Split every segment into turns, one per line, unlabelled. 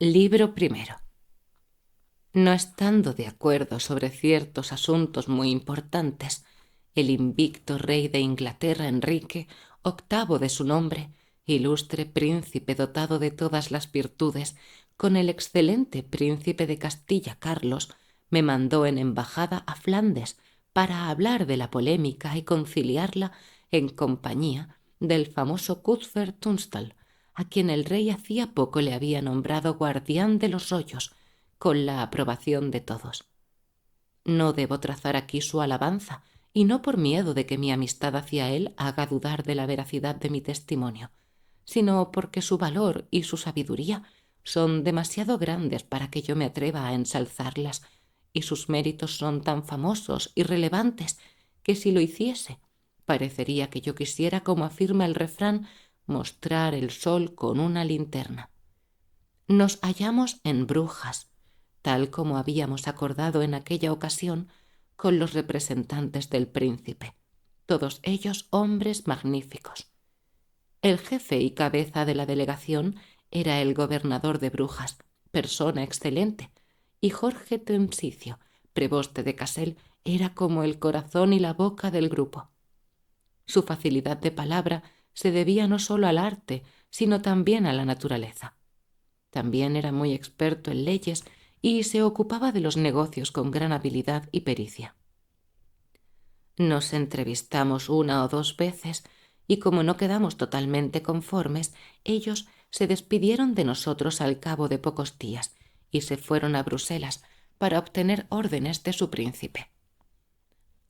Libro primero. No estando de acuerdo sobre ciertos asuntos muy importantes, el invicto rey de Inglaterra, Enrique, octavo de su nombre, ilustre príncipe dotado de todas las virtudes, con el excelente príncipe de Castilla, Carlos, me mandó en embajada a Flandes para hablar de la polémica y conciliarla en compañía del famoso Cuthbert Tunstall, a quien el rey hacía poco le había nombrado guardián de los rollos, con la aprobación de todos. No debo trazar aquí su alabanza, y no por miedo de que mi amistad hacia él haga dudar de la veracidad de mi testimonio, sino porque su valor y su sabiduría son demasiado grandes para que yo me atreva a ensalzarlas, y sus méritos son tan famosos y relevantes que si lo hiciese, parecería que yo quisiera, como afirma el refrán, mostrar el sol con una linterna. Nos hallamos en Brujas, tal como habíamos acordado en aquella ocasión con los representantes del príncipe, todos ellos hombres magníficos. El jefe y cabeza de la delegación era el gobernador de Brujas, persona excelente, y Jorge Tensicio, preboste de Cassel, era como el corazón y la boca del grupo. Su facilidad de palabra se debía no solo al arte, sino también a la naturaleza. También era muy experto en leyes y se ocupaba de los negocios con gran habilidad y pericia. Nos entrevistamos una o dos veces y como no quedamos totalmente conformes, ellos se despidieron de nosotros al cabo de pocos días y se fueron a Bruselas para obtener órdenes de su príncipe.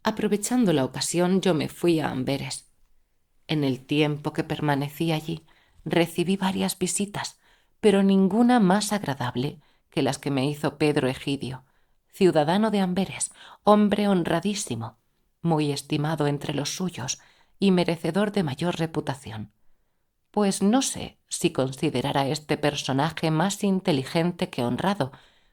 Aprovechando la ocasión, yo me fui a Amberes. En el tiempo que permanecí allí, recibí varias visitas, pero ninguna más agradable que las que me hizo Pedro Egidio, ciudadano de Amberes, hombre honradísimo, muy estimado entre los suyos y merecedor de mayor reputación. Pues no sé si considerar a este personaje más inteligente que honrado,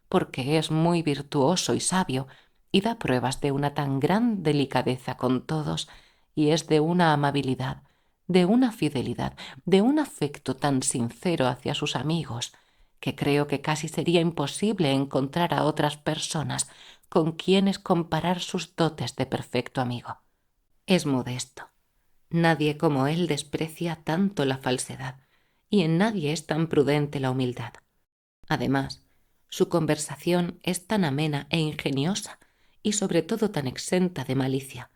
porque es muy virtuoso y sabio, y da pruebas de una tan gran delicadeza con todos, y es de una amabilidad, de una fidelidad, de un afecto tan sincero hacia sus amigos, que creo que casi sería imposible encontrar a otras personas con quienes comparar sus dotes de perfecto amigo. Es modesto. Nadie como él desprecia tanto la falsedad, y en nadie es tan prudente la humildad. Además, su conversación es tan amena e ingeniosa, y sobre todo tan exenta de malicia,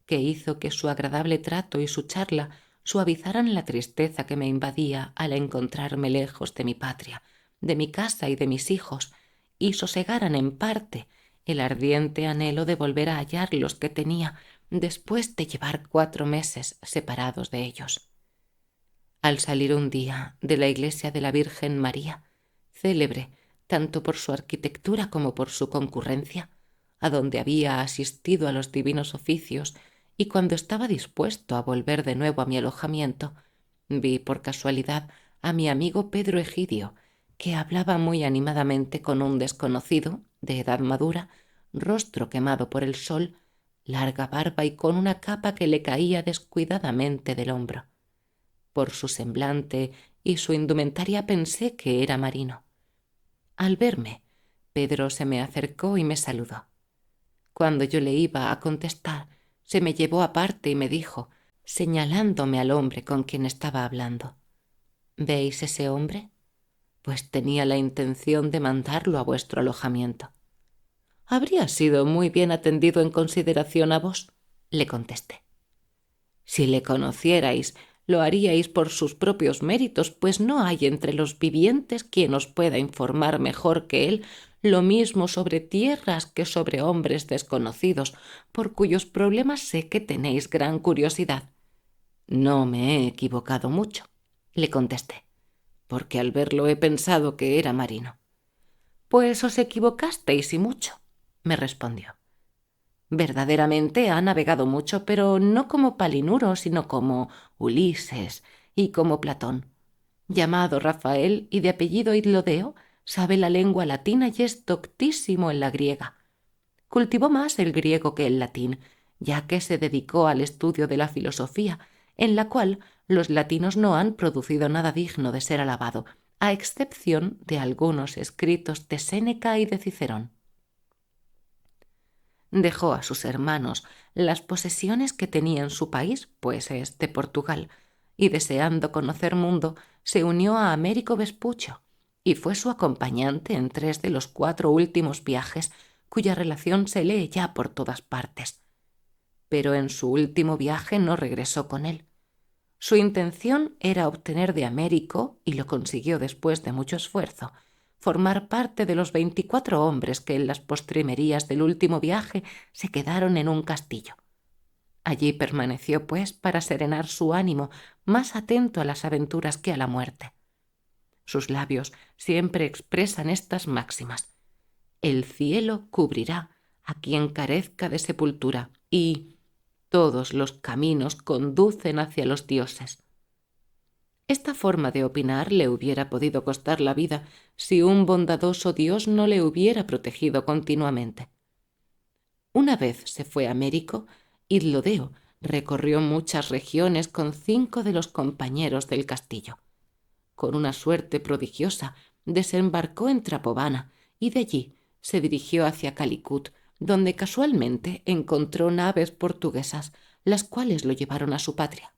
que hizo que su agradable trato y su charla suavizaran la tristeza que me invadía al encontrarme lejos de mi patria, de mi casa y de mis hijos, y sosegaran en parte el ardiente anhelo de volver a hallar los que tenía después de llevar 4 meses separados de ellos. Al salir un día de la iglesia de la Virgen María, célebre tanto por su arquitectura como por su concurrencia, a donde había asistido a los divinos oficios, y cuando estaba dispuesto a volver de nuevo a mi alojamiento, vi por casualidad a mi amigo Pedro Egidio, que hablaba muy animadamente con un desconocido, de edad madura, rostro quemado por el sol, larga barba y con una capa que le caía descuidadamente del hombro. Por su semblante y su indumentaria pensé que era marino. Al verme, Pedro se me acercó y me saludó. Cuando yo le iba a contestar, se me llevó aparte y me dijo, señalándome al hombre con quien estaba hablando: ¿Veis ese hombre? Pues tenía la intención de mandarlo a vuestro alojamiento. Habría sido muy bien atendido en consideración a vos, le contesté. Si le conocierais, lo haríais por sus propios méritos, pues no hay entre los vivientes quien os pueda informar mejor que él lo mismo sobre tierras que sobre hombres desconocidos, por cuyos problemas sé que tenéis gran curiosidad. No me he equivocado mucho, le contesté, porque al verlo he pensado que era marino. Pues os equivocasteis y mucho, me respondió. Verdaderamente ha navegado mucho, pero no como Palinuro, sino como Ulises y como Platón. Llamado Rafael y de apellido Idlodeo, sabe la lengua latina y es doctísimo en la griega. Cultivó más el griego que el latín, ya que se dedicó al estudio de la filosofía, en la cual los latinos no han producido nada digno de ser alabado, a excepción de algunos escritos de Séneca y de Cicerón. Dejó a sus hermanos las posesiones que tenía en su país, pues es de Portugal, y deseando conocer mundo, se unió a Américo Vespucio y fue su acompañante en 3 de los 4 últimos viajes, cuya relación se lee ya por todas partes. Pero en su último viaje no regresó con él. Su intención era obtener de Américo, y lo consiguió después de mucho esfuerzo, formar parte de los 24 hombres que en las postrimerías del último viaje se quedaron en un castillo. Allí permaneció, pues, para serenar su ánimo, más atento a las aventuras que a la muerte. Sus labios siempre expresan estas máximas: el cielo cubrirá a quien carezca de sepultura y todos los caminos conducen hacia los dioses. Esta forma de opinar le hubiera podido costar la vida si un bondadoso Dios no le hubiera protegido continuamente. Una vez se fue a Américo, Idlodeo recorrió muchas regiones con 5 de los compañeros del castillo. Con una suerte prodigiosa, desembarcó en Trapovana y de allí se dirigió hacia Calicut, donde casualmente encontró naves portuguesas, las cuales lo llevaron a su patria.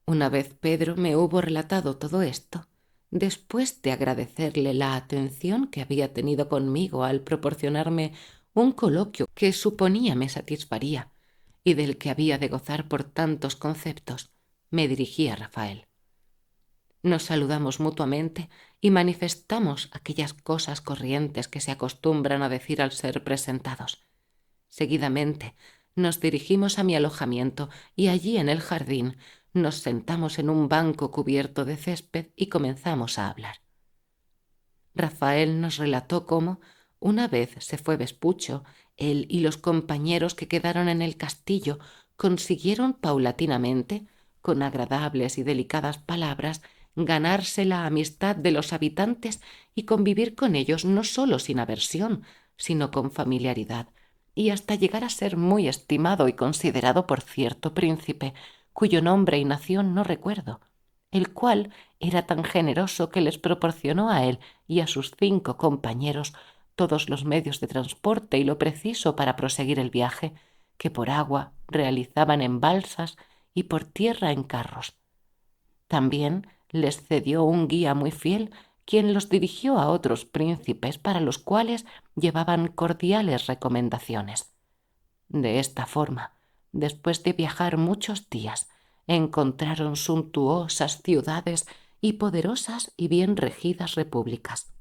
Una vez Pedro me hubo relatado todo esto, después de agradecerle la atención que había tenido conmigo al proporcionarme un coloquio que suponía me satisfaría y del que había de gozar por tantos conceptos, me dirigí a Rafael. Nos saludamos mutuamente y manifestamos aquellas cosas corrientes que se acostumbran a decir al ser presentados. Seguidamente nos dirigimos a mi alojamiento y allí en el jardín nos sentamos en un banco cubierto de césped y comenzamos a hablar. Rafael nos relató cómo, una vez se fue Vespucio, él y los compañeros que quedaron en el castillo consiguieron paulatinamente, con agradables y delicadas palabras, ganarse la amistad de los habitantes y convivir con ellos no solo sin aversión, sino con familiaridad, y hasta llegar a ser muy estimado y considerado por cierto príncipe, cuyo nombre y nación no recuerdo, el cual era tan generoso que les proporcionó a él y a sus 5 compañeros todos los medios de transporte y lo preciso para proseguir el viaje, que por agua realizaban en balsas y por tierra en carros. También les cedió un guía muy fiel, quien los dirigió a otros príncipes para los cuales llevaban cordiales recomendaciones. De esta forma, después de viajar muchos días, encontraron suntuosas ciudades y poderosas y bien regidas repúblicas.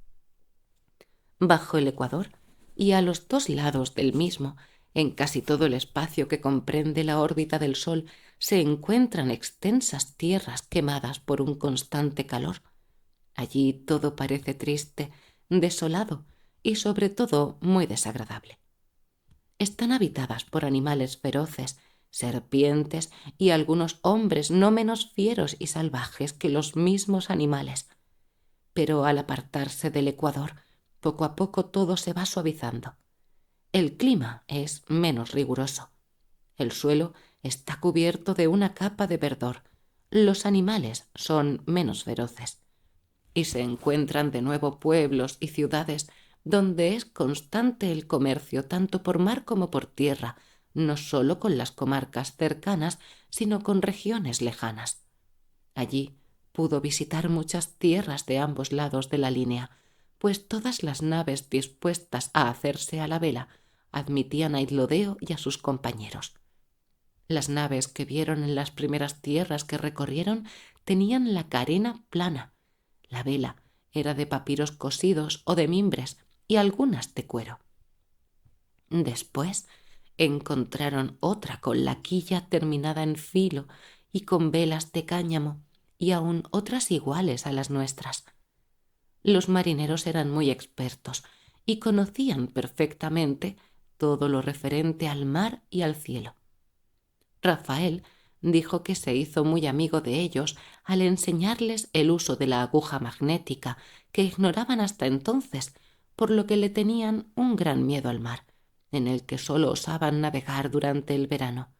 Bajo el Ecuador y a los 2 lados del mismo, en casi todo el espacio que comprende la órbita del Sol, se encuentran extensas tierras quemadas por un constante calor. Allí todo parece triste, desolado y sobre todo muy desagradable. Están habitadas por animales feroces, serpientes y algunos hombres no menos fieros y salvajes que los mismos animales. Pero al apartarse del Ecuador, poco a poco todo se va suavizando. El clima es menos riguroso. El suelo está cubierto de una capa de verdor. Los animales son menos feroces. Y se encuentran de nuevo pueblos y ciudades donde es constante el comercio tanto por mar como por tierra, no solo con las comarcas cercanas, sino con regiones lejanas. Allí pudo visitar muchas tierras de ambos lados de la línea, pues todas las naves dispuestas a hacerse a la vela admitían a Idlodeo y a sus compañeros. Las naves que vieron en las primeras tierras que recorrieron tenían la carena plana. La vela era de papiros cosidos o de mimbres y algunas de cuero. Después encontraron otra con la quilla terminada en filo y con velas de cáñamo, y aun otras iguales a las nuestras. Los marineros eran muy expertos y conocían perfectamente todo lo referente al mar y al cielo. Rafael dijo que se hizo muy amigo de ellos al enseñarles el uso de la aguja magnética, que ignoraban hasta entonces, por lo que le tenían un gran miedo al mar, en el que solo osaban navegar durante el verano.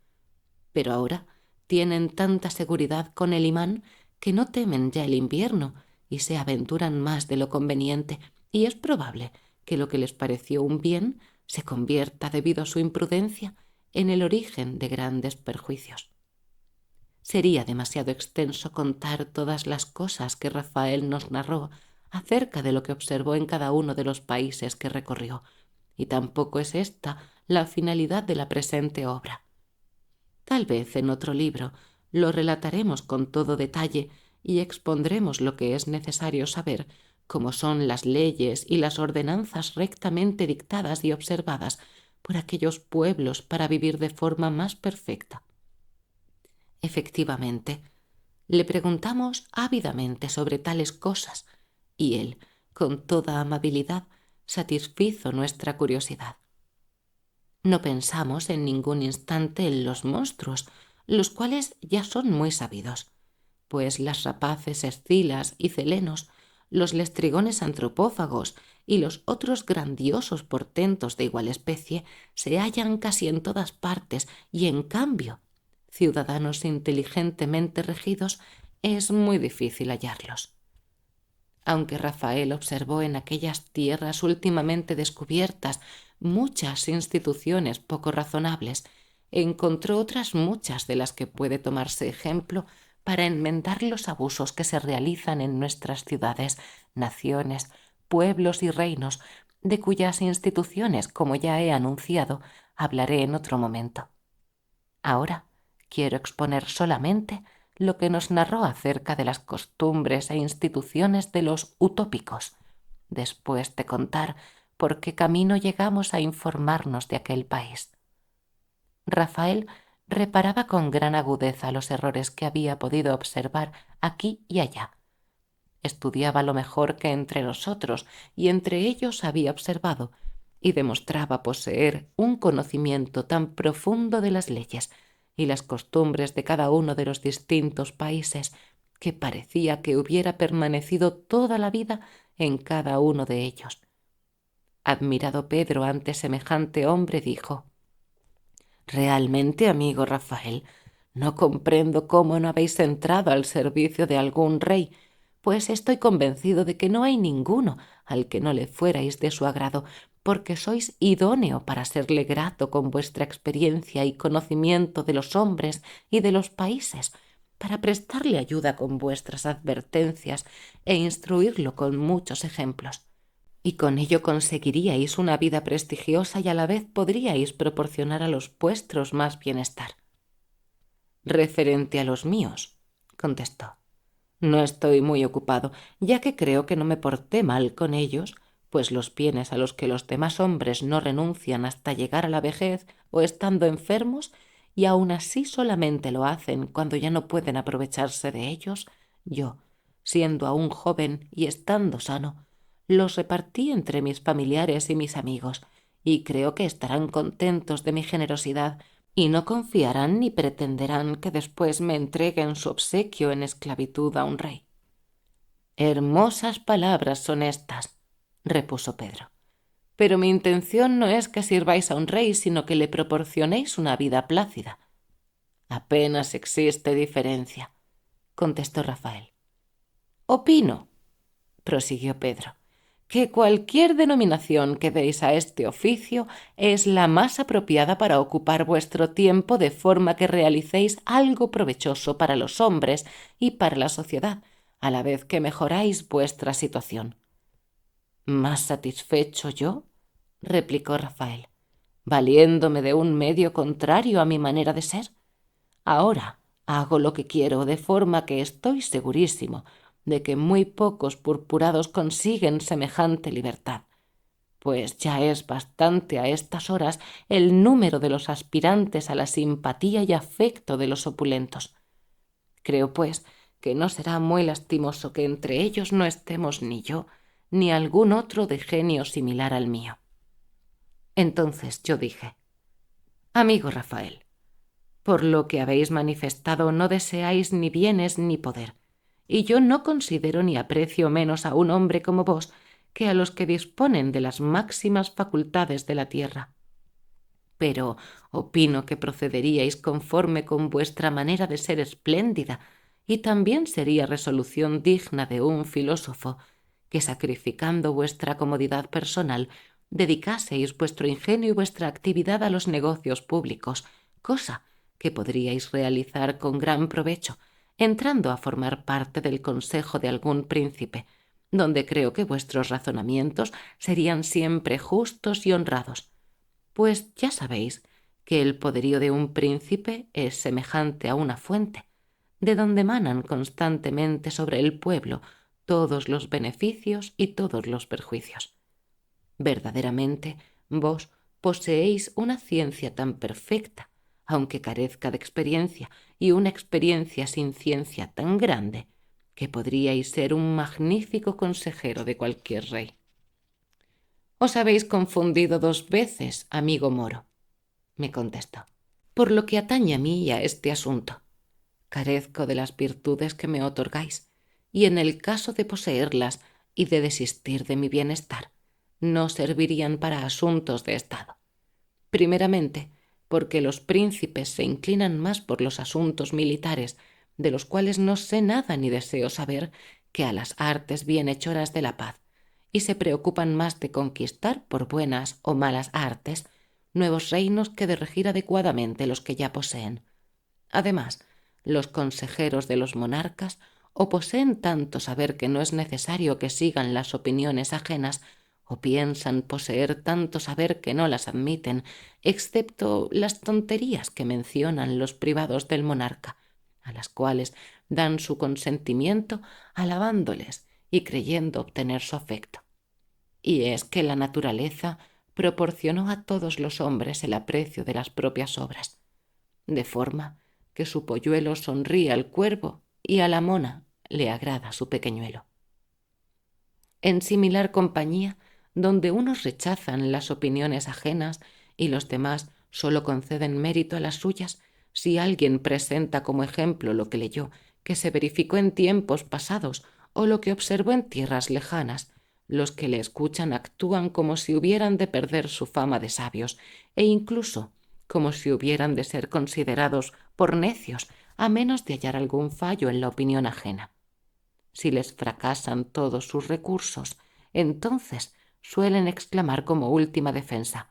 Pero ahora tienen tanta seguridad con el imán que no temen ya el invierno, y se aventuran más de lo conveniente, y es probable que lo que les pareció un bien se convierta, debido a su imprudencia, en el origen de grandes perjuicios. Sería demasiado extenso contar todas las cosas que Rafael nos narró acerca de lo que observó en cada uno de los países que recorrió, y tampoco es esta la finalidad de la presente obra. Tal vez en otro libro lo relataremos con todo detalle y expondremos lo que es necesario saber, como son las leyes y las ordenanzas rectamente dictadas y observadas por aquellos pueblos para vivir de forma más perfecta. Efectivamente, le preguntamos ávidamente sobre tales cosas y él, con toda amabilidad, satisfizo nuestra curiosidad. No pensamos en ningún instante en los monstruos, los cuales ya son muy sabidos, pues las rapaces escilas y celenos, los lestrigones antropófagos y los otros grandiosos portentos de igual especie se hallan casi en todas partes, y en cambio, ciudadanos inteligentemente regidos, es muy difícil hallarlos. Aunque Rafael observó en aquellas tierras últimamente descubiertas muchas instituciones poco razonables, encontró otras muchas de las que puede tomarse ejemplo para enmendar los abusos que se realizan en nuestras ciudades, naciones, pueblos y reinos, de cuyas instituciones, como ya he anunciado, hablaré en otro momento. Ahora quiero exponer solamente lo que nos narró acerca de las costumbres e instituciones de los utópicos, después de contar por qué camino llegamos a informarnos de aquel país. Rafael reparaba con gran agudeza los errores que había podido observar aquí y allá. Estudiaba lo mejor que entre nosotros, y entre ellos había observado, y demostraba poseer un conocimiento tan profundo de las leyes y las costumbres de cada uno de los distintos países, que parecía que hubiera permanecido toda la vida en cada uno de ellos. Admirado Pedro ante semejante hombre, dijo: «Realmente, amigo Rafael, no comprendo cómo no habéis entrado al servicio de algún rey, pues estoy convencido de que no hay ninguno al que no le fuerais de su agrado, porque sois idóneo para serle grato con vuestra experiencia y conocimiento de los hombres y de los países, para prestarle ayuda con vuestras advertencias e instruirlo con muchos ejemplos. Y con ello conseguiríais una vida prestigiosa, y a la vez podríais proporcionar a los vuestros más bienestar». «Referente a los míos», contestó, «no estoy muy ocupado, ya que creo que no me porté mal con ellos, pues los bienes a los que los demás hombres no renuncian hasta llegar a la vejez o estando enfermos, y aun así solamente lo hacen cuando ya no pueden aprovecharse de ellos, yo, siendo aún joven y estando sano, los repartí entre mis familiares y mis amigos, y creo que estarán contentos de mi generosidad, y no confiarán ni pretenderán que después me entreguen su obsequio en esclavitud a un rey». «Hermosas palabras son estas», repuso Pedro, «pero mi intención no es que sirváis a un rey, sino que le proporcionéis una vida plácida». «Apenas existe diferencia», contestó Rafael. «Opino», prosiguió Pedro, «que cualquier denominación que deis a este oficio es la más apropiada para ocupar vuestro tiempo de forma que realicéis algo provechoso para los hombres y para la sociedad, a la vez que mejoráis vuestra situación». «¿Más satisfecho yo?», replicó Rafael, «valiéndome de un medio contrario a mi manera de ser. Ahora hago lo que quiero, de forma que estoy segurísimo de que muy pocos purpurados consiguen semejante libertad, pues ya es bastante a estas horas el número de los aspirantes a la simpatía y afecto de los opulentos. Creo, pues, que no será muy lastimoso que entre ellos no estemos ni yo, ni algún otro de genio similar al mío». Entonces yo dije: «Amigo Rafael, por lo que habéis manifestado no deseáis ni bienes ni poder, y yo no considero ni aprecio menos a un hombre como vos que a los que disponen de las máximas facultades de la tierra. Pero opino que procederíais conforme con vuestra manera de ser espléndida, y también sería resolución digna de un filósofo que, sacrificando vuestra comodidad personal, dedicaseis vuestro ingenio y vuestra actividad a los negocios públicos, cosa que podríais realizar con gran provecho, entrando a formar parte del consejo de algún príncipe, donde creo que vuestros razonamientos serían siempre justos y honrados. Pues ya sabéis que el poderío de un príncipe es semejante a una fuente, de donde manan constantemente sobre el pueblo todos los beneficios y todos los perjuicios. Verdaderamente, vos poseéis una ciencia tan perfecta, aunque carezca de experiencia, y una experiencia sin ciencia tan grande, que podríais ser un magnífico consejero de cualquier rey. Os habéis confundido 2 veces, amigo moro, me contestó. Por lo que atañe a mí y a este asunto, carezco de las virtudes que me otorgáis, y en el caso de poseerlas y de desistir de mi bienestar, no servirían para asuntos de Estado. Primeramente, porque los príncipes se inclinan más por los asuntos militares, de los cuales no sé nada ni deseo saber, que a las artes bienhechoras de la paz, y se preocupan más de conquistar, por buenas o malas artes, nuevos reinos que de regir adecuadamente los que ya poseen. Además, los consejeros de los monarcas o poseen tanto saber que no es necesario que sigan las opiniones ajenas, o piensan poseer tanto saber que no las admiten, excepto las tonterías que mencionan los privados del monarca, a las cuales dan su consentimiento alabándoles y creyendo obtener su afecto. Y es que la naturaleza proporcionó a todos los hombres el aprecio de las propias obras, de forma que su polluelo sonríe al cuervo y a la mona le agrada su pequeñuelo. En similar compañía, donde unos rechazan las opiniones ajenas y los demás solo conceden mérito a las suyas, si alguien presenta como ejemplo lo que leyó, que se verificó en tiempos pasados, o lo que observó en tierras lejanas, los que le escuchan actúan como si hubieran de perder su fama de sabios, e incluso como si hubieran de ser considerados por necios, a menos de hallar algún fallo en la opinión ajena. Si les fracasan todos sus recursos, entonces suelen exclamar como última defensa: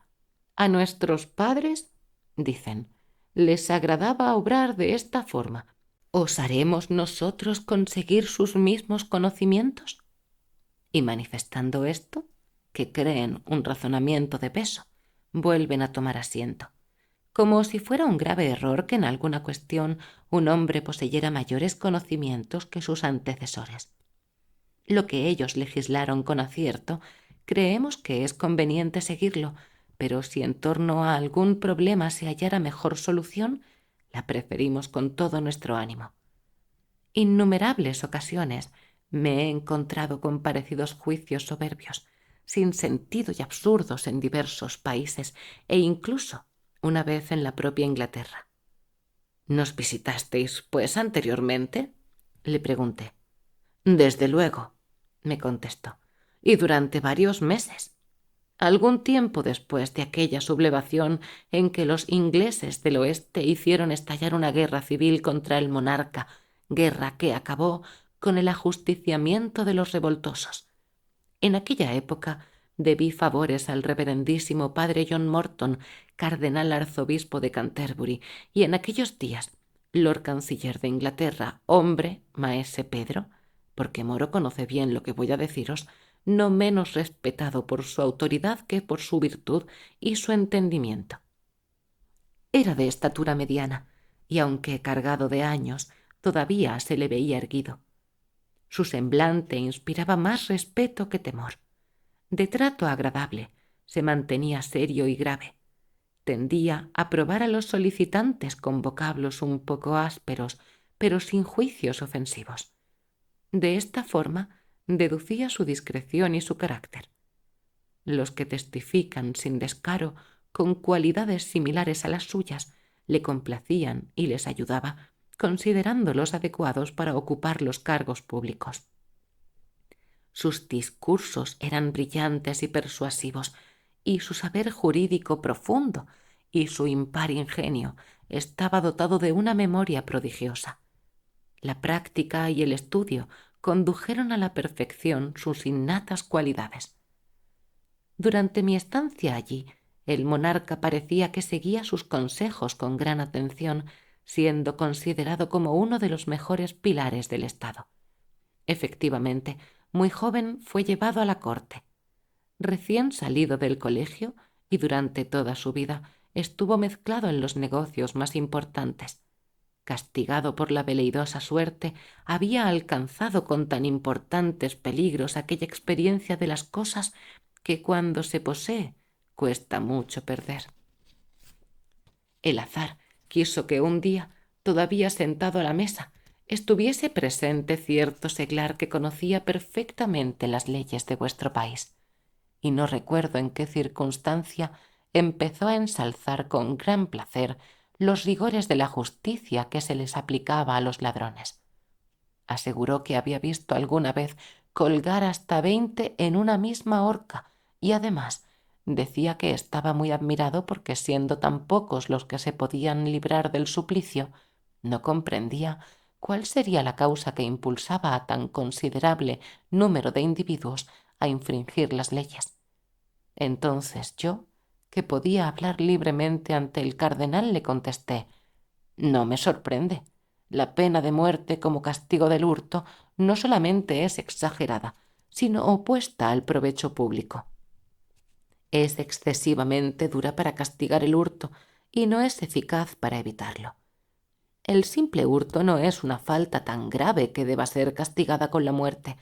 «A nuestros padres, dicen, les agradaba obrar de esta forma. ¿Osaremos nosotros conseguir sus mismos conocimientos?». Y manifestando esto, que creen un razonamiento de peso, vuelven a tomar asiento, como si fuera un grave error que en alguna cuestión un hombre poseyera mayores conocimientos que sus antecesores. Lo que ellos legislaron con acierto, creemos que es conveniente seguirlo, pero si en torno a algún problema se hallara mejor solución, la preferimos con todo nuestro ánimo. Innumerables ocasiones me he encontrado con parecidos juicios soberbios, sin sentido y absurdos en diversos países, e incluso una vez en la propia Inglaterra. ¿Nos visitasteis, pues, anteriormente?, le pregunté. Desde luego, me contestó, y durante varios meses. Algún tiempo después de aquella sublevación en que los ingleses del oeste hicieron estallar una guerra civil contra el monarca, guerra que acabó con el ajusticiamiento de los revoltosos. En aquella época debí favores al reverendísimo padre John Morton, cardenal arzobispo de Canterbury, y en aquellos días Lord Canciller de Inglaterra, hombre, maese Pedro, porque Moro conoce bien lo que voy a deciros, no menos respetado por su autoridad que por su virtud y su entendimiento. Era de estatura mediana, y aunque cargado de años, todavía se le veía erguido. Su semblante inspiraba más respeto que temor. De trato agradable, se mantenía serio y grave. Tendía a probar a los solicitantes con vocablos un poco ásperos, pero sin juicios ofensivos. De esta forma deducía su discreción y su carácter. Los que testifican sin descaro con cualidades similares a las suyas le complacían y les ayudaba, considerándolos adecuados para ocupar los cargos públicos. Sus discursos eran brillantes y persuasivos, y su saber jurídico profundo y su impar ingenio estaba dotado de una memoria prodigiosa. La práctica y el estudio condujeron a la perfección sus innatas cualidades. Durante mi estancia allí, el monarca parecía que seguía sus consejos con gran atención, siendo considerado como uno de los mejores pilares del Estado. Efectivamente, muy joven fue llevado a la corte. Recién salido del colegio y durante toda su vida estuvo mezclado en los negocios más importantes. Castigado por la veleidosa suerte, había alcanzado con tan importantes peligros aquella experiencia de las cosas que cuando se posee cuesta mucho perder. El azar quiso que un día, todavía sentado a la mesa, estuviese presente cierto seglar que conocía perfectamente las leyes de vuestro país, y no recuerdo en qué circunstancia empezó a ensalzar con gran placer los rigores de la justicia que se les aplicaba a los ladrones. Aseguró que había visto alguna vez colgar hasta 20 en una misma horca y además decía que estaba muy admirado porque, siendo tan pocos los que se podían librar del suplicio, no comprendía cuál sería la causa que impulsaba a tan considerable número de individuos a infringir las leyes. Entonces yo, que podía hablar libremente ante el cardenal, le contesté: «No me sorprende. La pena de muerte como castigo del hurto no solamente es exagerada, sino opuesta al provecho público. Es excesivamente dura para castigar el hurto y no es eficaz para evitarlo. El simple hurto no es una falta tan grave que deba ser castigada con la muerte,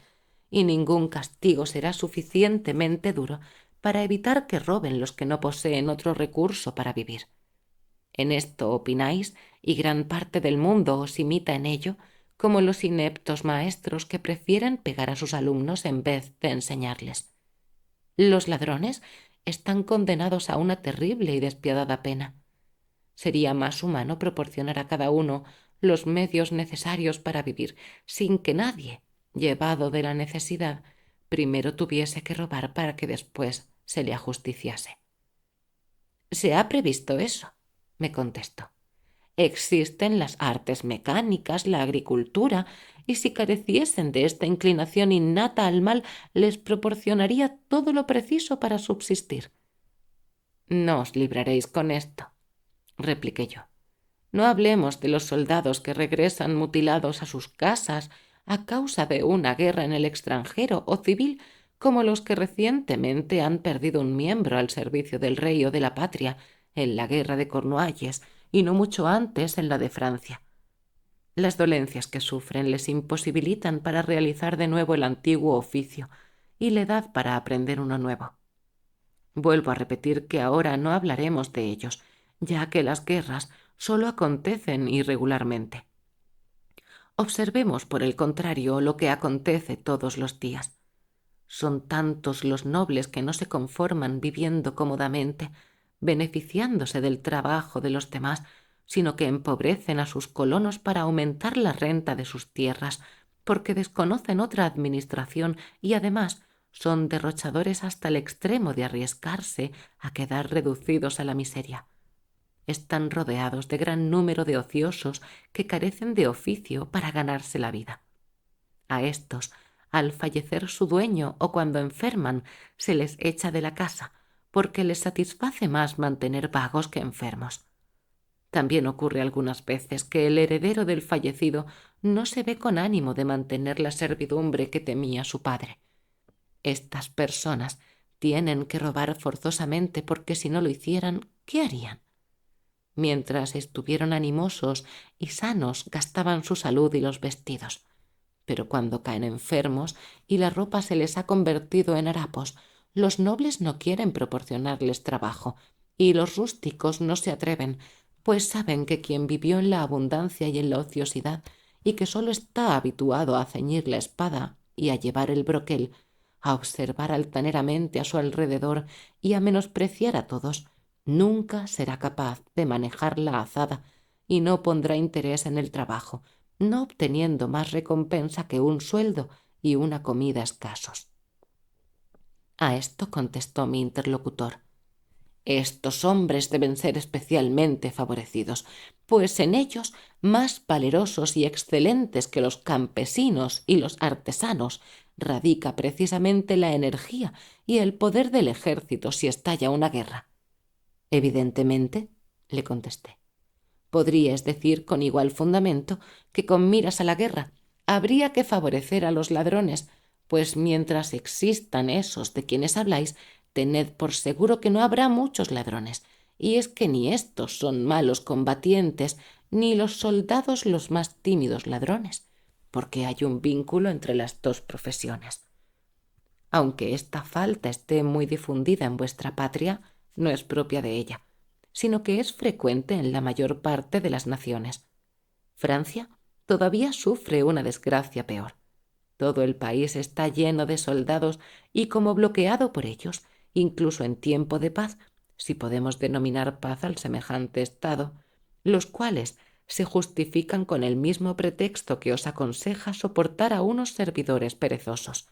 y ningún castigo será suficientemente duro para evitar que roben los que no poseen otro recurso para vivir. En esto opináis, y gran parte del mundo os imita en ello, como los ineptos maestros que prefieren pegar a sus alumnos en vez de enseñarles. Los ladrones están condenados a una terrible y despiadada pena. Sería más humano proporcionar a cada uno los medios necesarios para vivir, sin que nadie, llevado de la necesidad, primero tuviese que robar para que después se le ajusticiase». «Se ha previsto eso», me contestó. «Existen las artes mecánicas, la agricultura, y si careciesen de esta inclinación innata al mal, les proporcionaría todo lo preciso para subsistir». «No os libraréis con esto», repliqué yo. «No hablemos de los soldados que regresan mutilados a sus casas a causa de una guerra en el extranjero o civil, como los que recientemente han perdido un miembro al servicio del rey o de la patria en la guerra de Cornualles y no mucho antes en la de Francia. Las dolencias que sufren les imposibilitan para realizar de nuevo el antiguo oficio y la edad para aprender uno nuevo. Vuelvo a repetir que ahora no hablaremos de ellos, ya que las guerras solo acontecen irregularmente. Observemos, por el contrario, lo que acontece todos los días. Son tantos los nobles que no se conforman viviendo cómodamente, beneficiándose del trabajo de los demás, sino que empobrecen a sus colonos para aumentar la renta de sus tierras, porque desconocen otra administración y además son derrochadores hasta el extremo de arriesgarse a quedar reducidos a la miseria. Están rodeados de gran número de ociosos que carecen de oficio para ganarse la vida. A estos, al fallecer su dueño o cuando enferman, se les echa de la casa, porque les satisface más mantener vagos que enfermos. También ocurre algunas veces que el heredero del fallecido no se ve con ánimo de mantener la servidumbre que temía su padre. Estas personas tienen que robar forzosamente porque si no lo hicieran, ¿qué harían? Mientras estuvieron animosos y sanos, gastaban su salud y los vestidos. Pero cuando caen enfermos y la ropa se les ha convertido en harapos, los nobles no quieren proporcionarles trabajo y los rústicos no se atreven, pues saben que quien vivió en la abundancia y en la ociosidad y que solo está habituado a ceñir la espada y a llevar el broquel, a observar altaneramente a su alrededor y a menospreciar a todos, nunca será capaz de manejar la azada y no pondrá interés en el trabajo, no obteniendo más recompensa que un sueldo y una comida escasos. A esto contestó mi interlocutor: Estos hombres deben ser especialmente favorecidos, pues en ellos, más valerosos y excelentes que los campesinos y los artesanos, radica precisamente la energía y el poder del ejército si estalla una guerra. Evidentemente, le contesté. Podríais decir con igual fundamento que con miras a la guerra habría que favorecer a los ladrones, pues mientras existan esos de quienes habláis, tened por seguro que no habrá muchos ladrones, y es que ni éstos son malos combatientes, ni los soldados los más tímidos ladrones, porque hay un vínculo entre las dos profesiones. Aunque esta falta esté muy difundida en vuestra patria, no es propia de ella, sino que es frecuente en la mayor parte de las naciones. Francia todavía sufre una desgracia peor. Todo el país está lleno de soldados y como bloqueado por ellos, incluso en tiempo de paz, si podemos denominar paz al semejante estado, los cuales se justifican con el mismo pretexto que os aconseja soportar a unos servidores perezosos.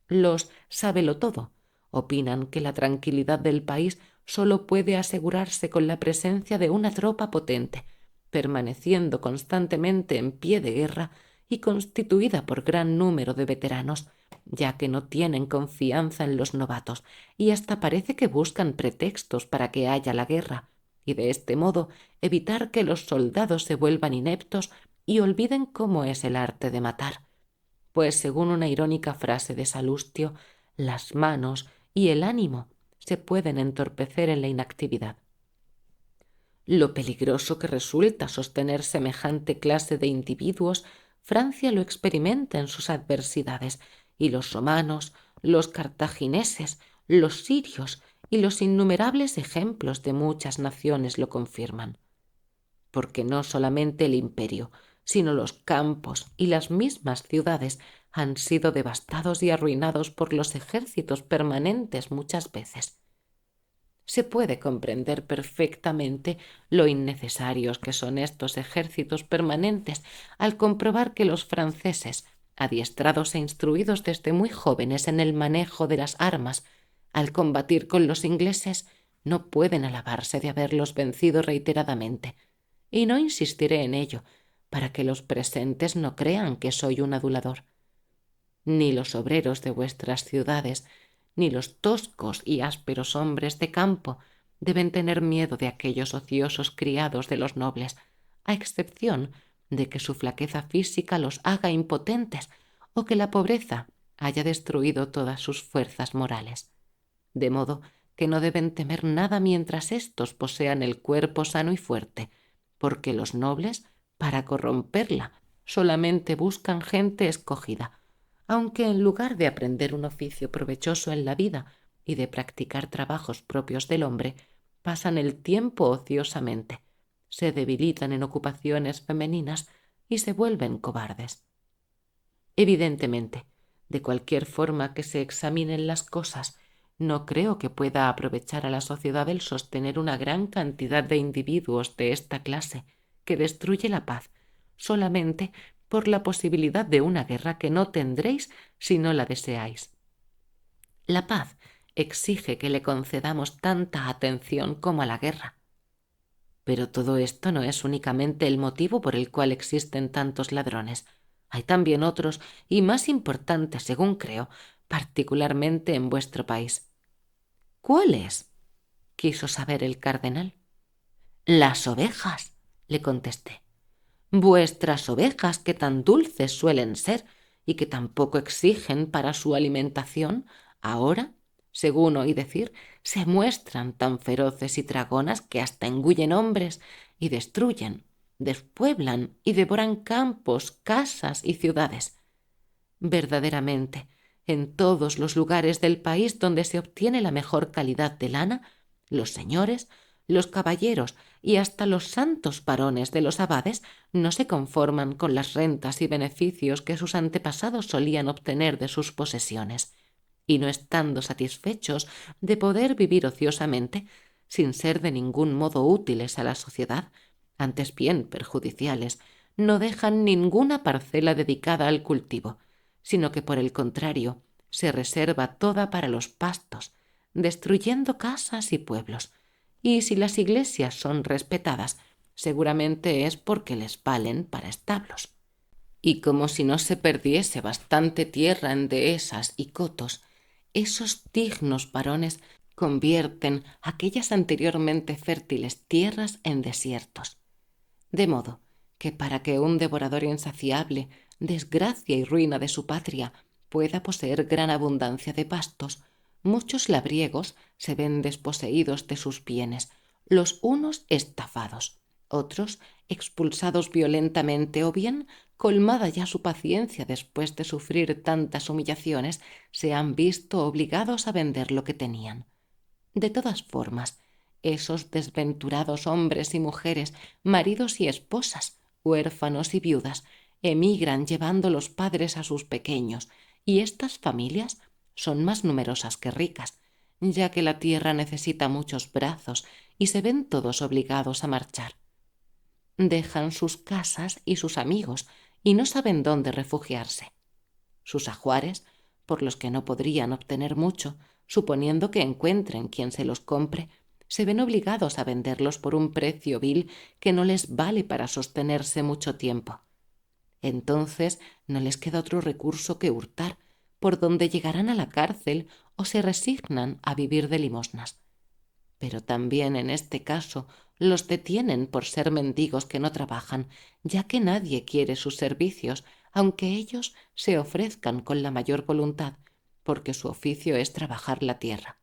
Los sábelotodo opinan que la tranquilidad del país solo puede asegurarse con la presencia de una tropa potente, permaneciendo constantemente en pie de guerra y constituida por gran número de veteranos, ya que no tienen confianza en los novatos y hasta parece que buscan pretextos para que haya la guerra, y de este modo evitar que los soldados se vuelvan ineptos y olviden cómo es el arte de matar, pues según una irónica frase de Salustio, las manos y el ánimo se pueden entorpecer en la inactividad. Lo peligroso que resulta sostener semejante clase de individuos, Francia lo experimenta en sus adversidades, y los romanos, los cartagineses, los sirios y los innumerables ejemplos de muchas naciones lo confirman. Porque no solamente el imperio, sino los campos y las mismas ciudades han sido devastados y arruinados por los ejércitos permanentes muchas veces. Se puede comprender perfectamente lo innecesarios que son estos ejércitos permanentes al comprobar que los franceses, adiestrados e instruidos desde muy jóvenes en el manejo de las armas, al combatir con los ingleses, no pueden alabarse de haberlos vencido reiteradamente. Y no insistiré en ello, para que los presentes no crean que soy un adulador. Ni los obreros de vuestras ciudades, ni los toscos y ásperos hombres de campo deben tener miedo de aquellos ociosos criados de los nobles, a excepción de que su flaqueza física los haga impotentes o que la pobreza haya destruido todas sus fuerzas morales. De modo que no deben temer nada mientras éstos posean el cuerpo sano y fuerte, porque los nobles, para corromperla, solamente buscan gente escogida, aunque en lugar de aprender un oficio provechoso en la vida y de practicar trabajos propios del hombre, pasan el tiempo ociosamente, se debilitan en ocupaciones femeninas y se vuelven cobardes. Evidentemente, de cualquier forma que se examinen las cosas, no creo que pueda aprovechar a la sociedad el sostener una gran cantidad de individuos de esta clase que destruye la paz solamente por la posibilidad de una guerra que no tendréis si no la deseáis. La paz exige que le concedamos tanta atención como a la guerra. Pero todo esto no es únicamente el motivo por el cual existen tantos ladrones. Hay también otros y más importantes, según creo, particularmente en vuestro país. ¿Cuáles? Quiso saber el cardenal. Las ovejas, le contesté. Vuestras ovejas, que tan dulces suelen ser y que tan poco exigen para su alimentación, ahora, según oí decir, se muestran tan feroces y tragonas que hasta engullen hombres y destruyen, despueblan y devoran campos, casas y ciudades. Verdaderamente, en todos los lugares del país donde se obtiene la mejor calidad de lana, los señores, los caballeros y hasta los santos varones de los abades no se conforman con las rentas y beneficios que sus antepasados solían obtener de sus posesiones, y no estando satisfechos de poder vivir ociosamente, sin ser de ningún modo útiles a la sociedad, antes bien perjudiciales, no dejan ninguna parcela dedicada al cultivo, sino que por el contrario se reserva toda para los pastos, destruyendo casas y pueblos. Y si las iglesias son respetadas, seguramente es porque les valen para establos. Y como si no se perdiese bastante tierra en dehesas y cotos, esos dignos varones convierten aquellas anteriormente fértiles tierras en desiertos. De modo que para que un devorador insaciable, desgracia y ruina de su patria, pueda poseer gran abundancia de pastos, muchos labriegos se ven desposeídos de sus bienes, los unos estafados, otros expulsados violentamente, o bien, colmada ya su paciencia después de sufrir tantas humillaciones, se han visto obligados a vender lo que tenían. De todas formas, esos desventurados hombres y mujeres, maridos y esposas, huérfanos y viudas, emigran llevando los padres a sus pequeños, y estas familias son más numerosas que ricas, ya que la tierra necesita muchos brazos y se ven todos obligados a marchar. Dejan sus casas y sus amigos y no saben dónde refugiarse. Sus ajuares, por los que no podrían obtener mucho, suponiendo que encuentren quien se los compre, se ven obligados a venderlos por un precio vil que no les vale para sostenerse mucho tiempo. Entonces no les queda otro recurso que hurtar, por donde llegarán a la cárcel o se resignan a vivir de limosnas. Pero también en este caso los detienen por ser mendigos que no trabajan, ya que nadie quiere sus servicios, aunque ellos se ofrezcan con la mayor voluntad, porque su oficio es trabajar la tierra.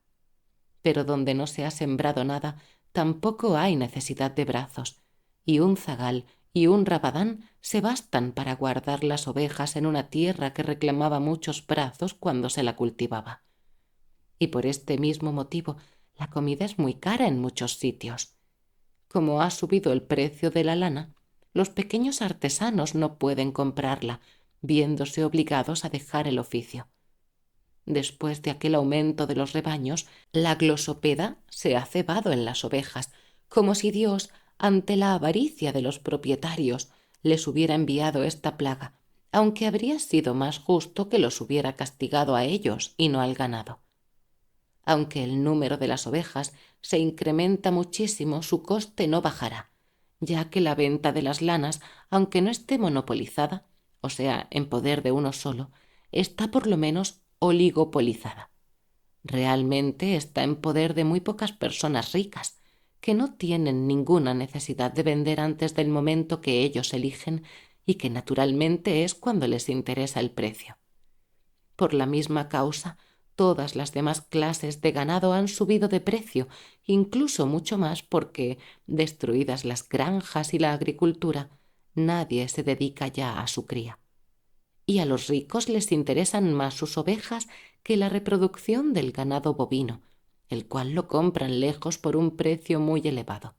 Pero donde no se ha sembrado nada, tampoco hay necesidad de brazos, y un zagal y un rabadán se bastan para guardar las ovejas en una tierra que reclamaba muchos brazos cuando se la cultivaba. Y por este mismo motivo, la comida es muy cara en muchos sitios. Como ha subido el precio de la lana, los pequeños artesanos no pueden comprarla, viéndose obligados a dejar el oficio. Después de aquel aumento de los rebaños, la glosopeda se ha cebado en las ovejas, como si Dios, ante la avaricia de los propietarios, les hubiera enviado esta plaga, aunque habría sido más justo que los hubiera castigado a ellos y no al ganado. Aunque el número de las ovejas se incrementa muchísimo, su coste no bajará, ya que la venta de las lanas, aunque no esté monopolizada, o sea, en poder de uno solo, está por lo menos oligopolizada. Realmente está en poder de muy pocas personas ricas, que no tienen ninguna necesidad de vender antes del momento que ellos eligen y que naturalmente es cuando les interesa el precio. Por la misma causa, todas las demás clases de ganado han subido de precio, incluso mucho más porque, destruidas las granjas y la agricultura, nadie se dedica ya a su cría. Y a los ricos les interesan más sus ovejas que la reproducción del ganado bovino, el cual lo compran lejos por un precio muy elevado.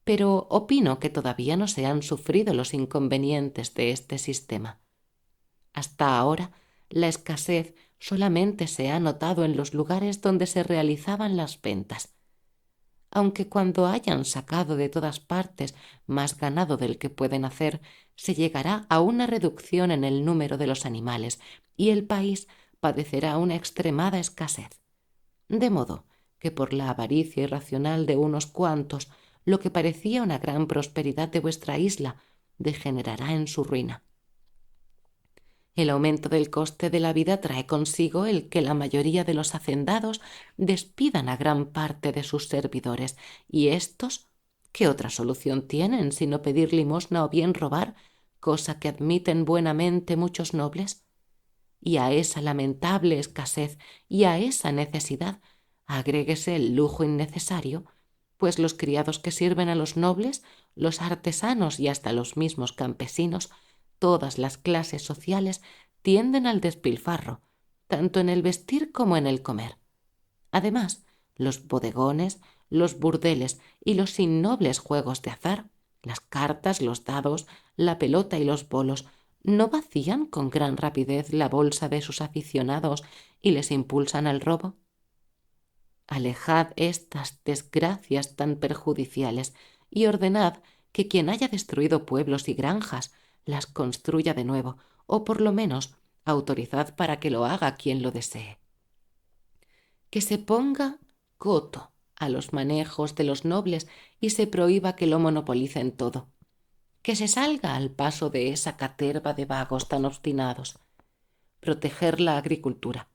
Pero opino que todavía no se han sufrido los inconvenientes de este sistema. Hasta ahora, la escasez solamente se ha notado en los lugares donde se realizaban las ventas. Aunque cuando hayan sacado de todas partes más ganado del que pueden hacer, se llegará a una reducción en el número de los animales y el país padecerá una extremada escasez. De modo que por la avaricia irracional de unos cuantos, lo que parecía una gran prosperidad de vuestra isla degenerará en su ruina. El aumento del coste de la vida trae consigo el que la mayoría de los hacendados despidan a gran parte de sus servidores, y éstos, ¿qué otra solución tienen sino pedir limosna o bien robar, cosa que admiten buenamente muchos nobles? Y a esa lamentable escasez y a esa necesidad agréguese el lujo innecesario, pues los criados que sirven a los nobles, los artesanos y hasta los mismos campesinos, todas las clases sociales tienden al despilfarro, tanto en el vestir como en el comer. Además, los bodegones, los burdeles y los innobles juegos de azar, las cartas, los dados, la pelota y los bolos, no vacían con gran rapidez la bolsa de sus aficionados y les impulsan al robo. Alejad estas desgracias tan perjudiciales y ordenad que quien haya destruido pueblos y granjas las construya de nuevo, o por lo menos autorizad para que lo haga quien lo desee. que se ponga coto a los manejos de los nobles y se prohíba que lo monopolicen todo, que se salga al paso de esa caterva de vagos tan obstinados, proteger la agricultura,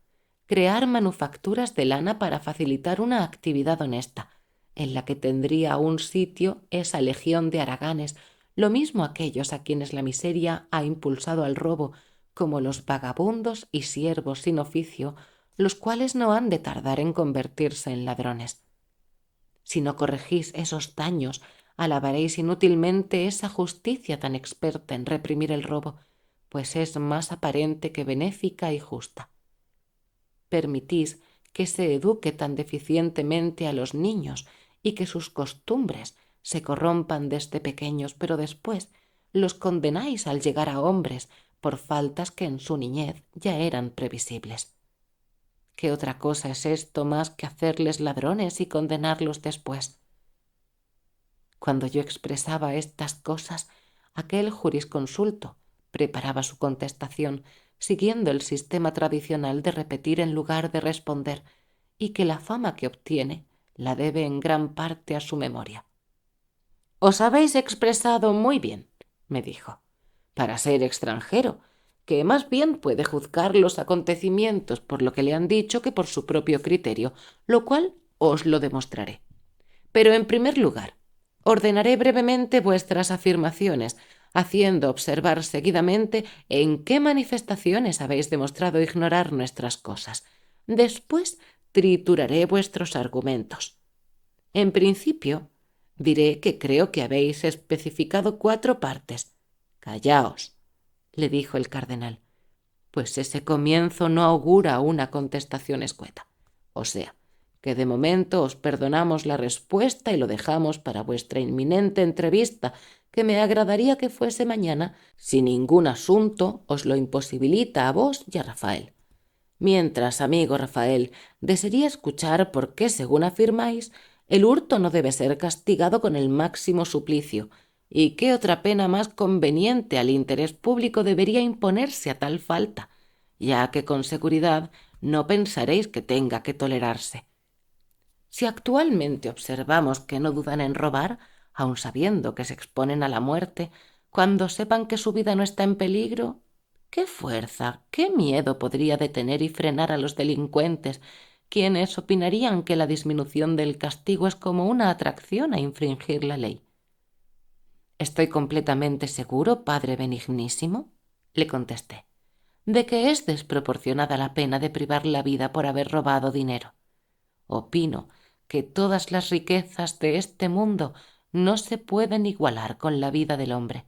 crear manufacturas de lana para facilitar una actividad honesta, en la que tendría un sitio esa legión de haraganes, lo mismo aquellos a quienes la miseria ha impulsado al robo, como los vagabundos y siervos sin oficio, los cuales no han de tardar en convertirse en ladrones. Si no corregís esos daños, alabaréis inútilmente esa justicia tan experta en reprimir el robo, pues es más aparente que benéfica y justa. Permitís que se eduque tan deficientemente a los niños y que sus costumbres se corrompan desde pequeños, pero después los condenáis al llegar a hombres por faltas que en su niñez ya eran previsibles. ¿Qué otra cosa es esto más que hacerles ladrones y condenarlos después? Cuando yo expresaba estas cosas, aquel jurisconsulto preparaba su contestación, siguiendo el sistema tradicional de repetir en lugar de responder, y que la fama que obtiene la debe en gran parte a su memoria. «Os habéis expresado muy bien», me dijo, «para ser extranjero, que más bien puede juzgar los acontecimientos por lo que le han dicho que por su propio criterio, lo cual os lo demostraré. Pero en primer lugar, ordenaré brevemente vuestras afirmaciones, haciendo observar seguidamente en qué manifestaciones habéis demostrado ignorar nuestras cosas. Después trituraré vuestros argumentos. En principio, diré que creo que habéis especificado 4 partes. Callaos, le dijo el cardenal, pues ese comienzo no augura una contestación escueta. O sea, que de momento os perdonamos la respuesta y lo dejamos para vuestra inminente entrevista, que me agradaría que fuese mañana, si ningún asunto os lo imposibilita a vos y a Rafael. Mientras, amigo Rafael, desearía escuchar por qué, según afirmáis, el hurto no debe ser castigado con el máximo suplicio, y qué otra pena más conveniente al interés público debería imponerse a tal falta, ya que con seguridad no pensaréis que tenga que tolerarse. Si actualmente observamos que no dudan en robar, aun sabiendo que se exponen a la muerte, cuando sepan que su vida no está en peligro, ¿qué fuerza, qué miedo podría detener y frenar a los delincuentes, quienes opinarían que la disminución del castigo es como una atracción a infringir la ley? «Estoy completamente seguro, padre benignísimo», le contesté, «de que es desproporcionada la pena de privar la vida por haber robado dinero. Opino que todas las riquezas de este mundo no se pueden igualar con la vida del hombre.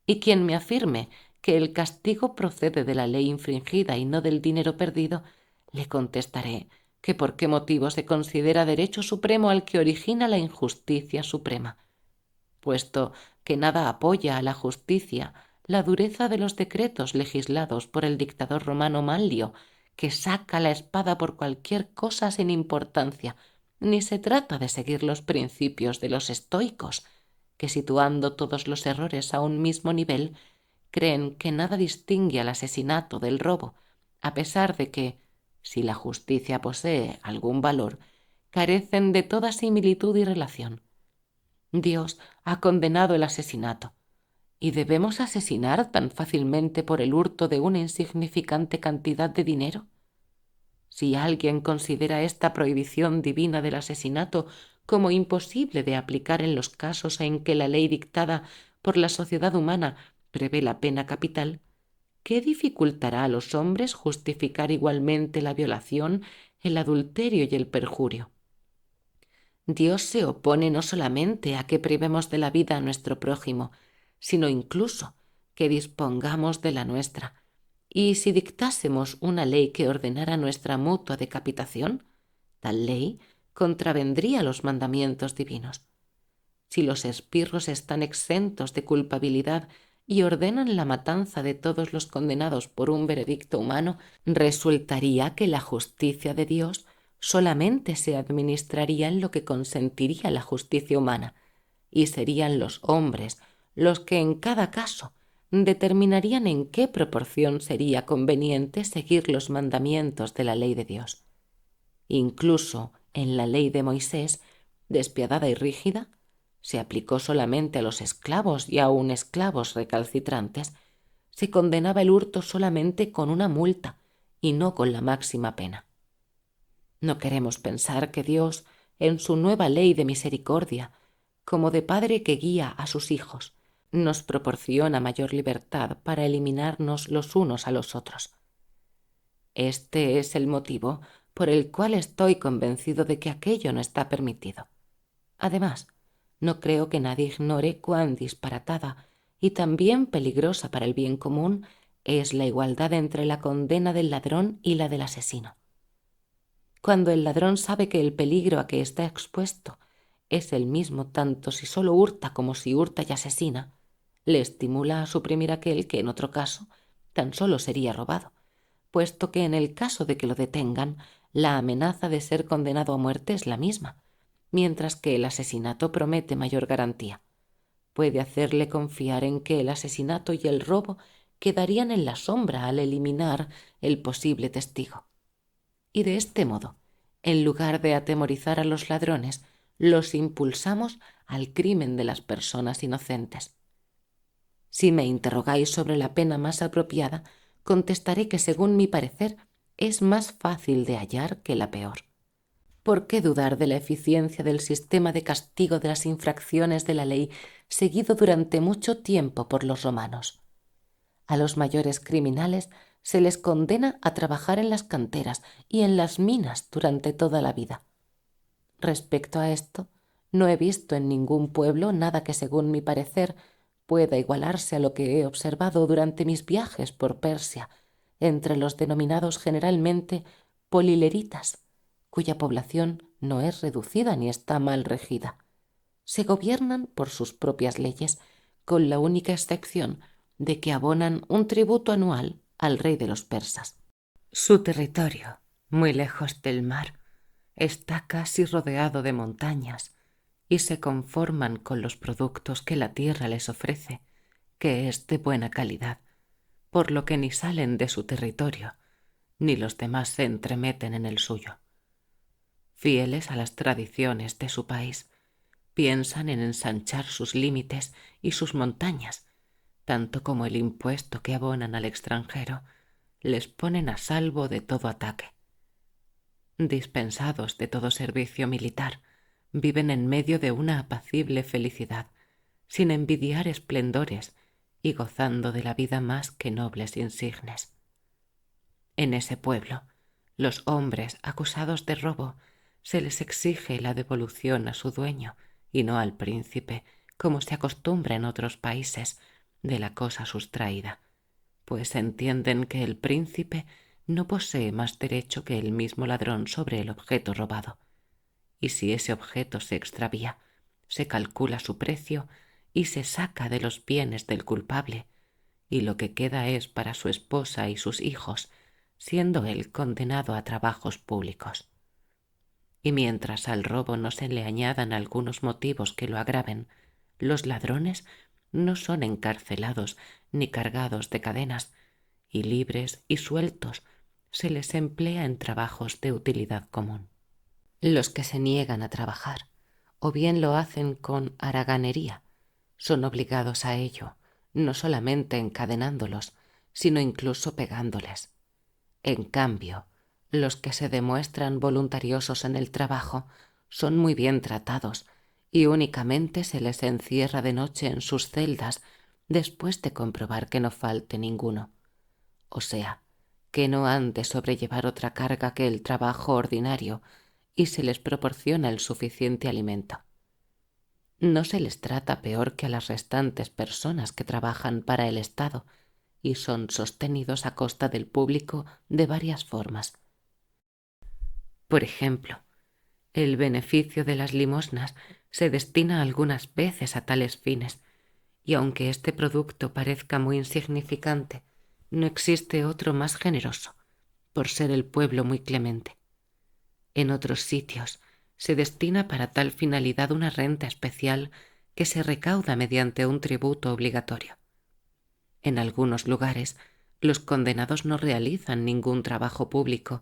Y quien me afirme que el castigo procede de la ley infringida y no del dinero perdido, le contestaré que por qué motivo se considera derecho supremo al que origina la injusticia suprema, puesto que nada apoya a la justicia la dureza de los decretos legislados por el dictador romano Manlio, que saca la espada por cualquier cosa sin importancia, ni se trata de seguir los principios de los estoicos, que situando todos los errores a un mismo nivel, creen que nada distingue al asesinato del robo, a pesar de que, si la justicia posee algún valor, carecen de toda similitud y relación. Dios ha condenado el asesinato, ¿y debemos asesinar tan fácilmente por el hurto de una insignificante cantidad de dinero? Si alguien considera esta prohibición divina del asesinato como imposible de aplicar en los casos en que la ley dictada por la sociedad humana prevé la pena capital, ¿qué dificultará a los hombres justificar igualmente la violación, el adulterio y el perjurio? Dios se opone no solamente a que privemos de la vida a nuestro prójimo, sino incluso que dispongamos de la nuestra. Y si dictásemos una ley que ordenara nuestra mutua decapitación, tal ley contravendría los mandamientos divinos. Si los esbirros están exentos de culpabilidad y ordenan la matanza de todos los condenados por un veredicto humano, resultaría que la justicia de Dios solamente se administraría en lo que consentiría la justicia humana, y serían los hombres los que en cada caso determinarían en qué proporción sería conveniente seguir los mandamientos de la ley de Dios. Incluso en la ley de Moisés, despiadada y rígida, se aplicó solamente a los esclavos y aun esclavos recalcitrantes. Se condenaba el hurto solamente con una multa y no con la máxima pena. No queremos pensar que Dios, en su nueva ley de misericordia, como de padre que guía a sus hijos, nos proporciona mayor libertad para eliminarnos los unos a los otros. Este es el motivo por el cual estoy convencido de que aquello no está permitido. Además, no creo que nadie ignore cuán disparatada y también peligrosa para el bien común es la igualdad entre la condena del ladrón y la del asesino. Cuando el ladrón sabe que el peligro a que está expuesto es el mismo tanto si solo hurta como si hurta y asesina, le estimula a suprimir aquel que en otro caso tan solo sería robado, puesto que en el caso de que lo detengan, la amenaza de ser condenado a muerte es la misma, mientras que el asesinato promete mayor garantía. Puede hacerle confiar en que el asesinato y el robo quedarían en la sombra al eliminar el posible testigo. Y de este modo, en lugar de atemorizar a los ladrones, los impulsamos al crimen de las personas inocentes. Si me interrogáis sobre la pena más apropiada, contestaré que, según mi parecer, es más fácil de hallar que la peor. ¿Por qué dudar de la eficiencia del sistema de castigo de las infracciones de la ley seguido durante mucho tiempo por los romanos? A los mayores criminales se les condena a trabajar en las canteras y en las minas durante toda la vida. Respecto a esto, no he visto en ningún pueblo nada que, según mi parecer, pueda igualarse a lo que he observado durante mis viajes por Persia, entre los denominados generalmente polileritas, cuya población no es reducida ni está mal regida. Se gobiernan por sus propias leyes, con la única excepción de que abonan un tributo anual al rey de los persas. Su territorio, muy lejos del mar, está casi rodeado de montañas y se conforman con los productos que la tierra les ofrece, que es de buena calidad, por lo que ni salen de su territorio, ni los demás se entremeten en el suyo. Fieles a las tradiciones de su país, piensan en ensanchar sus límites y sus montañas, tanto como el impuesto que abonan al extranjero les ponen a salvo de todo ataque. Dispensados de todo servicio militar, viven en medio de una apacible felicidad, sin envidiar esplendores y gozando de la vida más que nobles insignes. En ese pueblo, los hombres acusados de robo se les exige la devolución a su dueño y no al príncipe, como se acostumbra en otros países, de la cosa sustraída, pues entienden que el príncipe no posee más derecho que el mismo ladrón sobre el objeto robado, y si ese objeto se extravía, se calcula su precio y se saca de los bienes del culpable, y lo que queda es para su esposa y sus hijos, siendo él condenado a trabajos públicos. Y mientras al robo no se le añadan algunos motivos que lo agraven, los ladrones no son encarcelados ni cargados de cadenas, y libres y sueltos se les emplea en trabajos de utilidad común. Los que se niegan a trabajar, o bien lo hacen con haraganería, son obligados a ello, no solamente encadenándolos, sino incluso pegándoles. En cambio, los que se demuestran voluntariosos en el trabajo son muy bien tratados y únicamente se les encierra de noche en sus celdas después de comprobar que no falte ninguno. O sea, que no han de sobrellevar otra carga que el trabajo ordinario y se les proporciona el suficiente alimento. No se les trata peor que a las restantes personas que trabajan para el Estado y son sostenidos a costa del público de varias formas. Por ejemplo, el beneficio de las limosnas se destina algunas veces a tales fines, y aunque este producto parezca muy insignificante, no existe otro más generoso, por ser el pueblo muy clemente. En otros sitios se destina para tal finalidad una renta especial que se recauda mediante un tributo obligatorio. En algunos lugares, los condenados no realizan ningún trabajo público,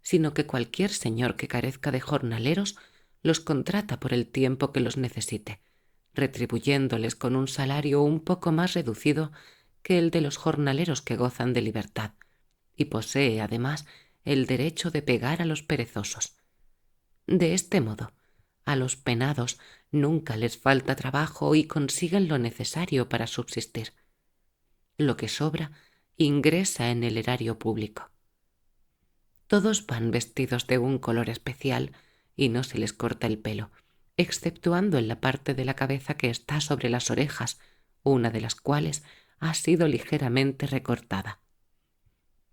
sino que cualquier señor que carezca de jornaleros los contrata por el tiempo que los necesite, retribuyéndoles con un salario un poco más reducido que el de los jornaleros que gozan de libertad, y posee, además, el derecho de pegar a los perezosos. De este modo, a los penados nunca les falta trabajo y consiguen lo necesario para subsistir. Lo que sobra ingresa en el erario público. Todos van vestidos de un color especial y no se les corta el pelo, exceptuando en la parte de la cabeza que está sobre las orejas, una de las cuales ha sido ligeramente recortada.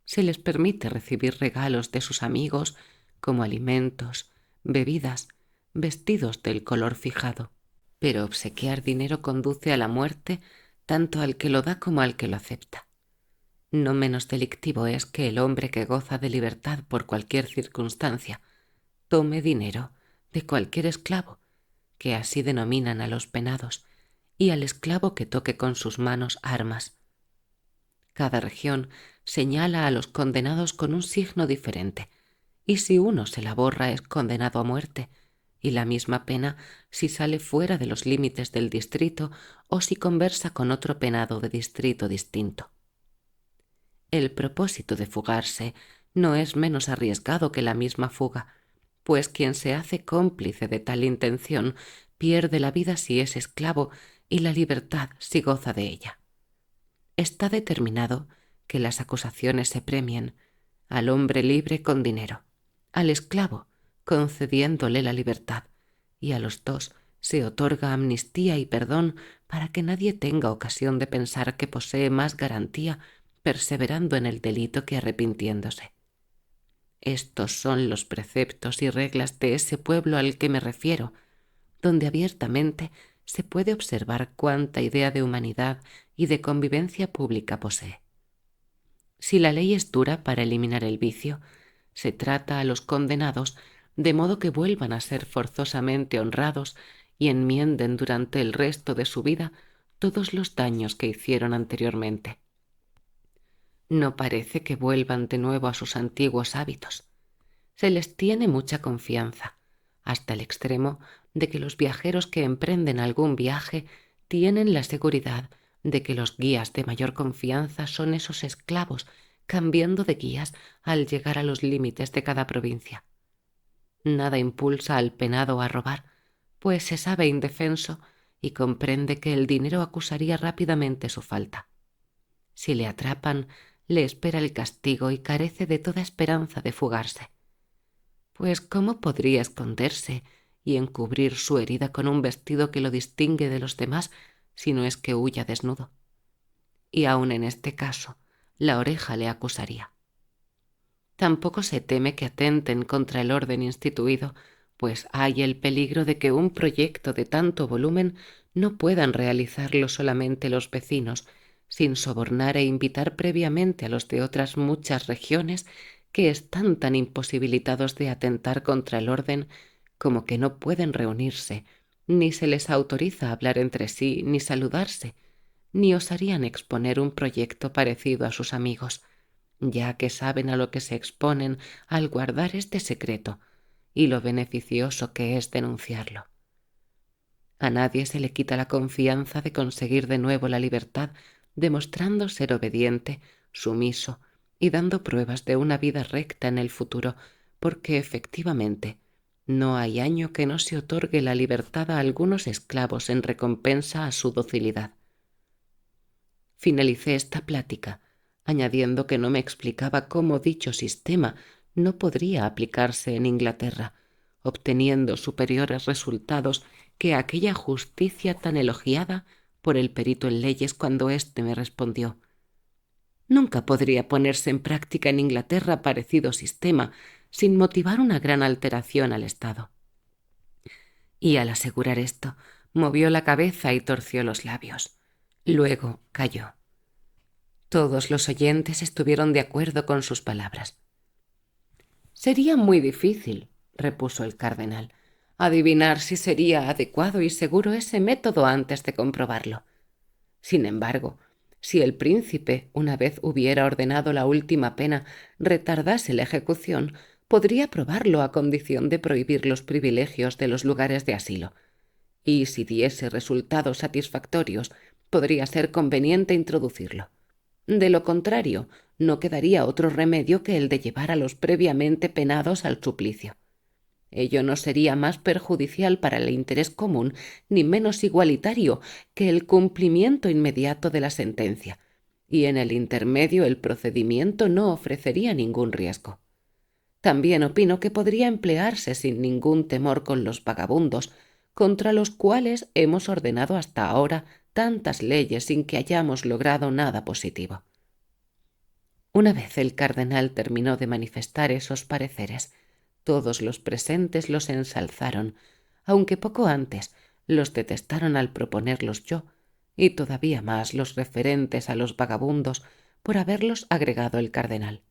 Se les permite recibir regalos de sus amigos como alimentos, bebidas, vestidos del color fijado, pero obsequiar dinero conduce a la muerte tanto al que lo da como al que lo acepta. No menos delictivo es que el hombre que goza de libertad por cualquier circunstancia tome dinero de cualquier esclavo, que así denominan a los penados, y al esclavo que toque con sus manos armas. Cada región señala a los condenados con un signo diferente, y si uno se la borra es condenado a muerte, y la misma pena si sale fuera de los límites del distrito o si conversa con otro penado de distrito distinto. El propósito de fugarse no es menos arriesgado que la misma fuga, pues quien se hace cómplice de tal intención pierde la vida si es esclavo y la libertad si goza de ella. Está determinado que las acusaciones se premien, al hombre libre con dinero, al esclavo concediéndole la libertad, y a los dos se otorga amnistía y perdón para que nadie tenga ocasión de pensar que posee más garantía perseverando en el delito que arrepintiéndose. Estos son los preceptos y reglas de ese pueblo al que me refiero, donde abiertamente se puede observar cuánta idea de humanidad y de convivencia pública posee. Si la ley es dura para eliminar el vicio, se trata a los condenados de modo que vuelvan a ser forzosamente honrados y enmienden durante el resto de su vida todos los daños que hicieron anteriormente. No parece que vuelvan de nuevo a sus antiguos hábitos. Se les tiene mucha confianza, hasta el extremo de que los viajeros que emprenden algún viaje tienen la seguridad de que los guías de mayor confianza son esos esclavos, cambiando de guías al llegar a los límites de cada provincia. Nada impulsa al penado a robar, pues se sabe indefenso y comprende que el dinero acusaría rápidamente su falta. Si le atrapan, le espera el castigo y carece de toda esperanza de fugarse. Pues ¿cómo podría esconderse y encubrir su herida con un vestido que lo distingue de los demás si no es que huya desnudo? Y aun en este caso, la oreja le acusaría. Tampoco se teme que atenten contra el orden instituido, pues hay el peligro de que un proyecto de tanto volumen no puedan realizarlo solamente los vecinos, sin sobornar e invitar previamente a los de otras muchas regiones que están tan imposibilitados de atentar contra el orden como que no pueden reunirse, ni se les autoriza a hablar entre sí, ni saludarse, ni osarían exponer un proyecto parecido a sus amigos, ya que saben a lo que se exponen al guardar este secreto y lo beneficioso que es denunciarlo. A nadie se le quita la confianza de conseguir de nuevo la libertad, demostrando ser obediente, sumiso y dando pruebas de una vida recta en el futuro, porque efectivamente no hay año que no se otorgue la libertad a algunos esclavos en recompensa a su docilidad. Finalicé esta plática, añadiendo que no me explicaba cómo dicho sistema no podría aplicarse en Inglaterra, obteniendo superiores resultados que aquella justicia tan elogiada por el perito en leyes cuando éste me respondió: nunca podría ponerse en práctica en Inglaterra parecido sistema sin motivar una gran alteración al Estado. Y al asegurar esto, movió la cabeza y torció los labios. Luego calló. Todos los oyentes estuvieron de acuerdo con sus palabras. Sería muy difícil, repuso el cardenal, adivinar si sería adecuado y seguro ese método antes de comprobarlo. Sin embargo, si el príncipe, una vez hubiera ordenado la última pena, retardase la ejecución, podría probarlo a condición de prohibir los privilegios de los lugares de asilo. Y si diese resultados satisfactorios, podría ser conveniente introducirlo. De lo contrario, no quedaría otro remedio que el de llevar a los previamente penados al suplicio. Ello no sería más perjudicial para el interés común ni menos igualitario que el cumplimiento inmediato de la sentencia, y en el intermedio el procedimiento no ofrecería ningún riesgo. También opino que podría emplearse sin ningún temor con los vagabundos, contra los cuales hemos ordenado hasta ahora tantas leyes sin que hayamos logrado nada positivo. Una vez el cardenal terminó de manifestar esos pareceres, todos los presentes los ensalzaron, aunque poco antes los detestaron al proponerlos yo, y todavía más los referentes a los vagabundos por haberlos agregado el cardenal.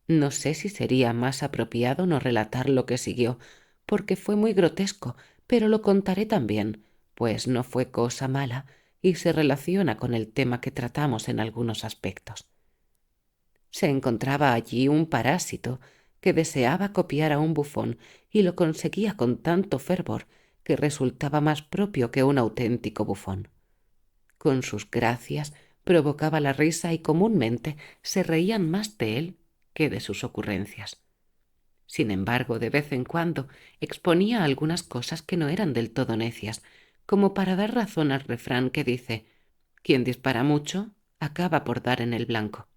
No sé si sería más apropiado no relatar lo que siguió, porque fue muy grotesco, pero lo contaré también, pues no fue cosa mala y se relaciona con el tema que tratamos en algunos aspectos. Se encontraba allí un parásito que deseaba copiar a un bufón y lo conseguía con tanto fervor que resultaba más propio que un auténtico bufón. Con sus gracias provocaba la risa y comúnmente se reían más de él que de sus ocurrencias. Sin embargo, de vez en cuando exponía algunas cosas que no eran del todo necias, como para dar razón al refrán que dice: quien dispara mucho acaba por dar en el blanco.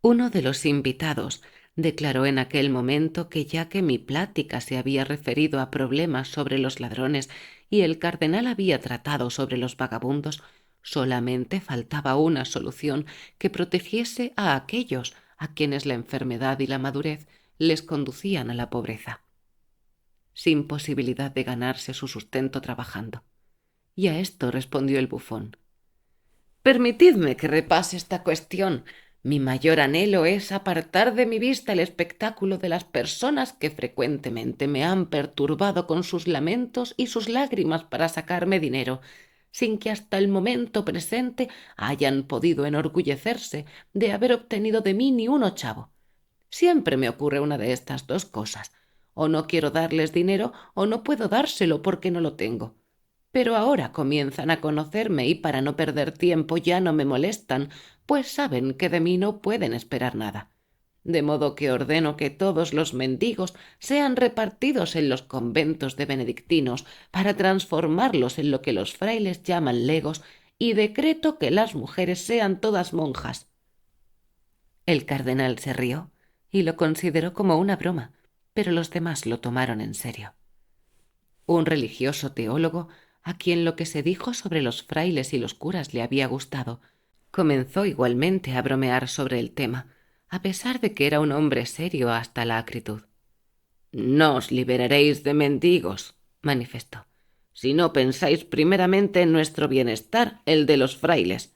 Uno de los invitados declaró en aquel momento que ya que mi plática se había referido a problemas sobre los ladrones y el cardenal había tratado sobre los vagabundos, solamente faltaba una solución que protegiese a aquellos a quienes la enfermedad y la madurez les conducían a la pobreza, sin posibilidad de ganarse su sustento trabajando. Y a esto respondió el bufón: permitidme que repase esta cuestión. Mi mayor anhelo es apartar de mi vista el espectáculo de las personas que frecuentemente me han perturbado con sus lamentos y sus lágrimas para sacarme dinero, sin que hasta el momento presente hayan podido enorgullecerse de haber obtenido de mí ni un ochavo. Siempre me ocurre una de estas dos cosas: o no quiero darles dinero o no puedo dárselo porque no lo tengo. Pero ahora comienzan a conocerme y para no perder tiempo ya no me molestan, pues saben que de mí no pueden esperar nada. De modo que ordeno que todos los mendigos sean repartidos en los conventos de benedictinos para transformarlos en lo que los frailes llaman legos, y decreto que las mujeres sean todas monjas. El cardenal se rió y lo consideró como una broma, pero los demás lo tomaron en serio. Un religioso teólogo, a quien lo que se dijo sobre los frailes y los curas le había gustado, comenzó igualmente a bromear sobre el tema, a pesar de que era un hombre serio hasta la acritud. No os liberaréis de mendigos, manifestó, si no pensáis primeramente en nuestro bienestar, el de los frailes.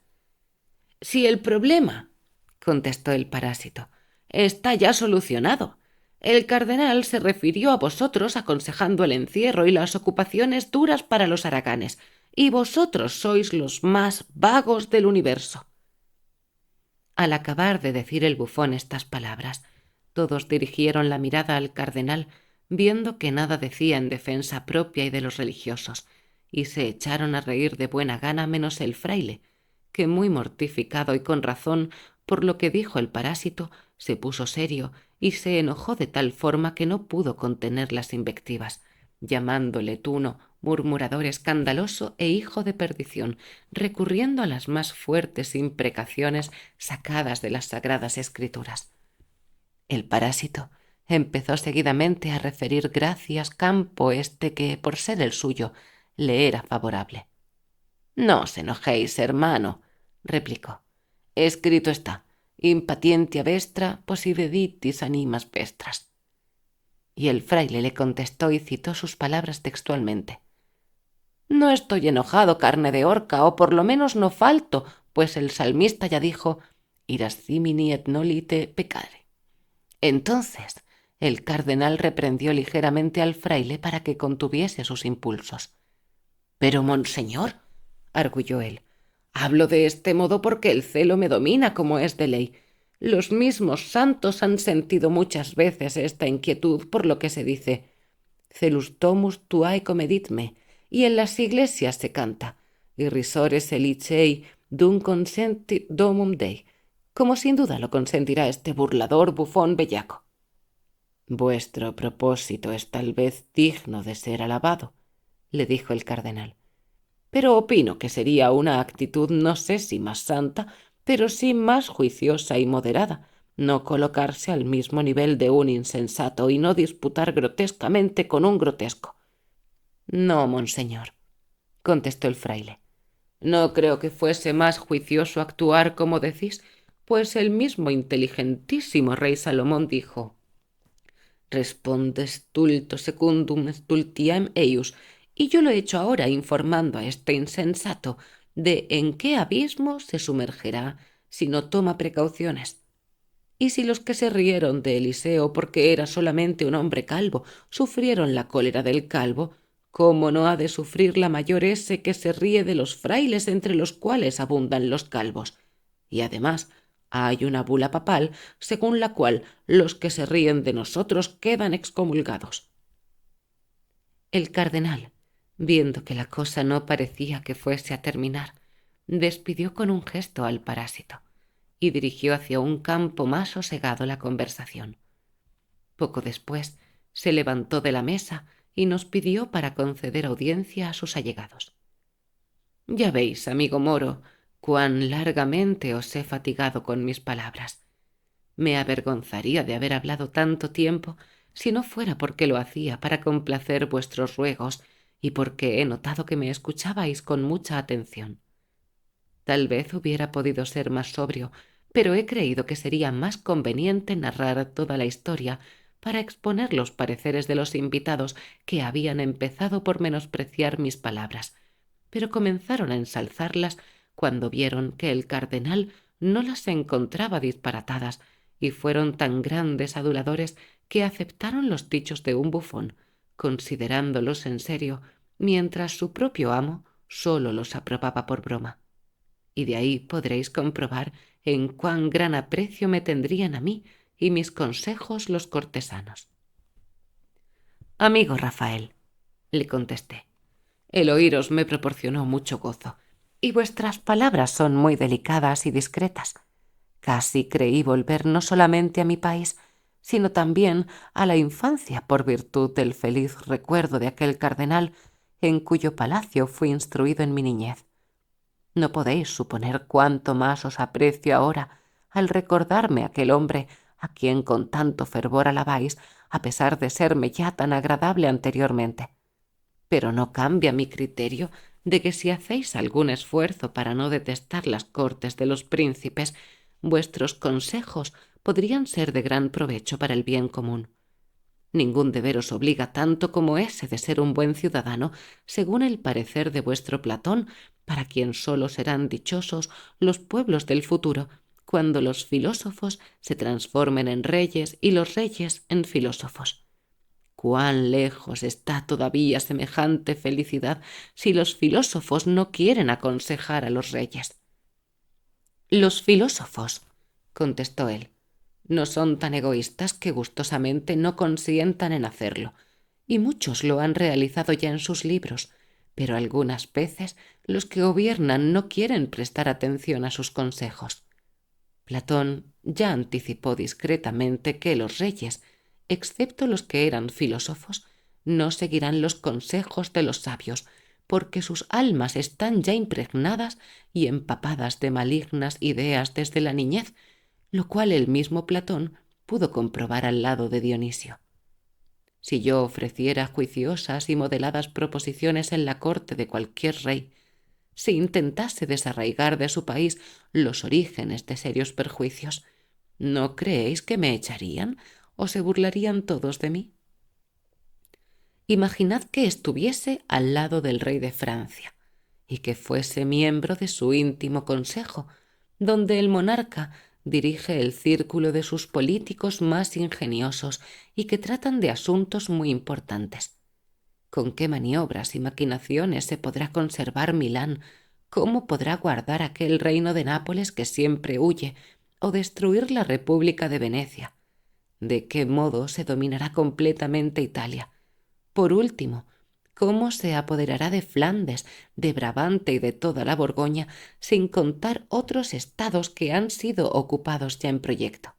Si el problema, contestó el parásito, está ya solucionado. El cardenal se refirió a vosotros aconsejando el encierro y las ocupaciones duras para los haraganes, y vosotros sois los más vagos del universo. Al acabar de decir el bufón estas palabras, todos dirigieron la mirada al cardenal, viendo que nada decía en defensa propia y de los religiosos, y se echaron a reír de buena gana menos el fraile, que muy mortificado y con razón por lo que dijo el parásito, se puso serio y se enojó de tal forma que no pudo contener las invectivas, llamándole tuno, murmurador escandaloso e hijo de perdición, recurriendo a las más fuertes imprecaciones sacadas de las sagradas escrituras. El parásito empezó seguidamente a referir gracias campo que, por ser el suyo, le era favorable. No os enojéis, hermano, replicó. Escrito está: impatientia vestra possideditis animas vestras. Y el fraile le contestó y citó sus palabras textualmente: no estoy enojado, carne de horca, o por lo menos no falto, pues el salmista ya dijo: irascimini et nolite peccare. Entonces el cardenal reprendió ligeramente al fraile para que contuviese sus impulsos. Pero, monseñor, arguyó él, hablo de este modo porque el celo me domina, como es de ley. Los mismos santos han sentido muchas veces esta inquietud por lo que se dice «Celus domus tuae comeditme», y en las iglesias se canta «Irrisores elicei dum consentit domum Dei», como sin duda lo consentirá este burlador bufón bellaco. Vuestro propósito es tal vez digno de ser alabado, le dijo el cardenal, pero opino que sería una actitud no sé si más santa, pero sí más juiciosa y moderada, no colocarse al mismo nivel de un insensato y no disputar grotescamente con un grotesco. No, monseñor, contestó el fraile. No creo que fuese más juicioso actuar como decís, pues el mismo inteligentísimo rey Salomón dijo responde stulto secundum stultiam eius, y yo lo he hecho ahora informando a este insensato de en qué abismo se sumergerá si no toma precauciones. Y si los que se rieron de Eliseo porque era solamente un hombre calvo sufrieron la cólera del calvo, ¿cómo no ha de sufrir la mayor ese que se ríe de los frailes entre los cuales abundan los calvos? Y además hay una bula papal según la cual los que se ríen de nosotros quedan excomulgados. El cardenal, viendo que la cosa no parecía que fuese a terminar, despidió con un gesto al parásito y dirigió hacia un campo más sosegado la conversación. Poco después se levantó de la mesa y nos pidió para conceder audiencia a sus allegados. Ya veis, amigo Moro, cuán largamente os he fatigado con mis palabras. Me avergonzaría de haber hablado tanto tiempo si no fuera porque lo hacía para complacer vuestros ruegos y porque he notado que me escuchabais con mucha atención. Tal vez hubiera podido ser más sobrio, pero he creído que sería más conveniente narrar toda la historia para exponer los pareceres de los invitados que habían empezado por menospreciar mis palabras, pero comenzaron a ensalzarlas cuando vieron que el cardenal no las encontraba disparatadas y fueron tan grandes aduladores que aceptaron los dichos de un bufón, considerándolos en serio, mientras su propio amo sólo los aprobaba por broma. Y de ahí podréis comprobar en cuán gran aprecio me tendrían a mí y mis consejos los cortesanos. Amigo Rafael, le contesté, el oíros me proporcionó mucho gozo, y vuestras palabras son muy delicadas y discretas. Casi creí volver no solamente a mi país, sino también a la infancia por virtud del feliz recuerdo de aquel cardenal en cuyo palacio fui instruido en mi niñez. No podéis suponer cuánto más os aprecio ahora al recordarme aquel hombre a quien con tanto fervor alabáis, a pesar de serme ya tan agradable anteriormente. Pero no cambia mi criterio de que si hacéis algún esfuerzo para no detestar las cortes de los príncipes, vuestros consejos podrían ser de gran provecho para el bien común. Ningún deber os obliga tanto como ese de ser un buen ciudadano, según el parecer de vuestro Platón, para quien sólo serán dichosos los pueblos del futuro, cuando los filósofos se transformen en reyes y los reyes en filósofos. Cuán lejos está todavía semejante felicidad si los filósofos no quieren aconsejar a los reyes. Los filósofos, contestó él, no son tan egoístas que gustosamente no consientan en hacerlo, y muchos lo han realizado ya en sus libros, pero algunas veces los que gobiernan no quieren prestar atención a sus consejos. Platón ya anticipó discretamente que los reyes, excepto los que eran filósofos, no seguirán los consejos de los sabios, porque sus almas están ya impregnadas y empapadas de malignas ideas desde la niñez, lo cual el mismo Platón pudo comprobar al lado de Dionisio. Si yo ofreciera juiciosas y modeladas proposiciones en la corte de cualquier rey, si intentase desarraigar de su país los orígenes de serios perjuicios, ¿no creéis que me echarían o se burlarían todos de mí? Imaginad que estuviese al lado del rey de Francia y que fuese miembro de su íntimo consejo, donde el monarca dirige el círculo de sus políticos más ingeniosos y que tratan de asuntos muy importantes. ¿Con qué maniobras y maquinaciones se podrá conservar Milán? ¿Cómo podrá guardar aquel reino de Nápoles que siempre huye, o destruir la República de Venecia? ¿De qué modo se dominará completamente Italia? Por último, ¿cómo se apoderará de Flandes, de Brabante y de toda la Borgoña, sin contar otros estados que han sido ocupados ya en proyecto?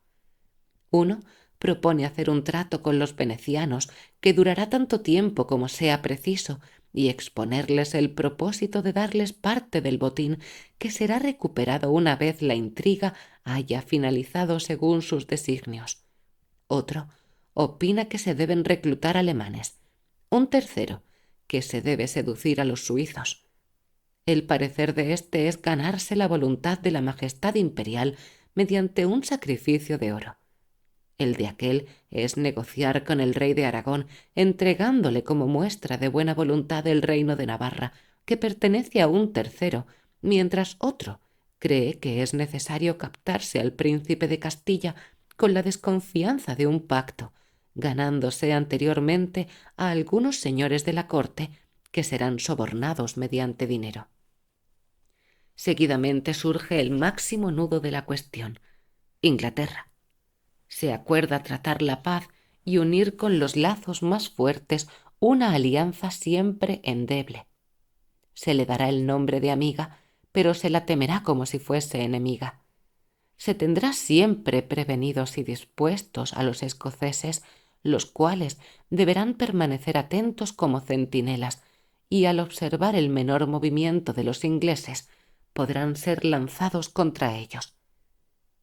Uno propone hacer un trato con los venecianos que durará tanto tiempo como sea preciso y exponerles el propósito de darles parte del botín que será recuperado una vez la intriga haya finalizado según sus designios. Otro opina que se deben reclutar alemanes. Un tercero, que se debe seducir a los suizos. El parecer de éste es ganarse la voluntad de la majestad imperial mediante un sacrificio de oro. El de aquel es negociar con el rey de Aragón, entregándole como muestra de buena voluntad el reino de Navarra, que pertenece a un tercero, mientras otro cree que es necesario captarse al príncipe de Castilla con la desconfianza de un pacto, ganándose anteriormente a algunos señores de la corte que serán sobornados mediante dinero. Seguidamente surge el máximo nudo de la cuestión: Inglaterra. Se acuerda tratar la paz y unir con los lazos más fuertes una alianza siempre endeble. Se le dará el nombre de amiga, pero se la temerá como si fuese enemiga. Se tendrá siempre prevenidos y dispuestos a los escoceses, los cuales deberán permanecer atentos como centinelas, y al observar el menor movimiento de los ingleses, podrán ser lanzados contra ellos.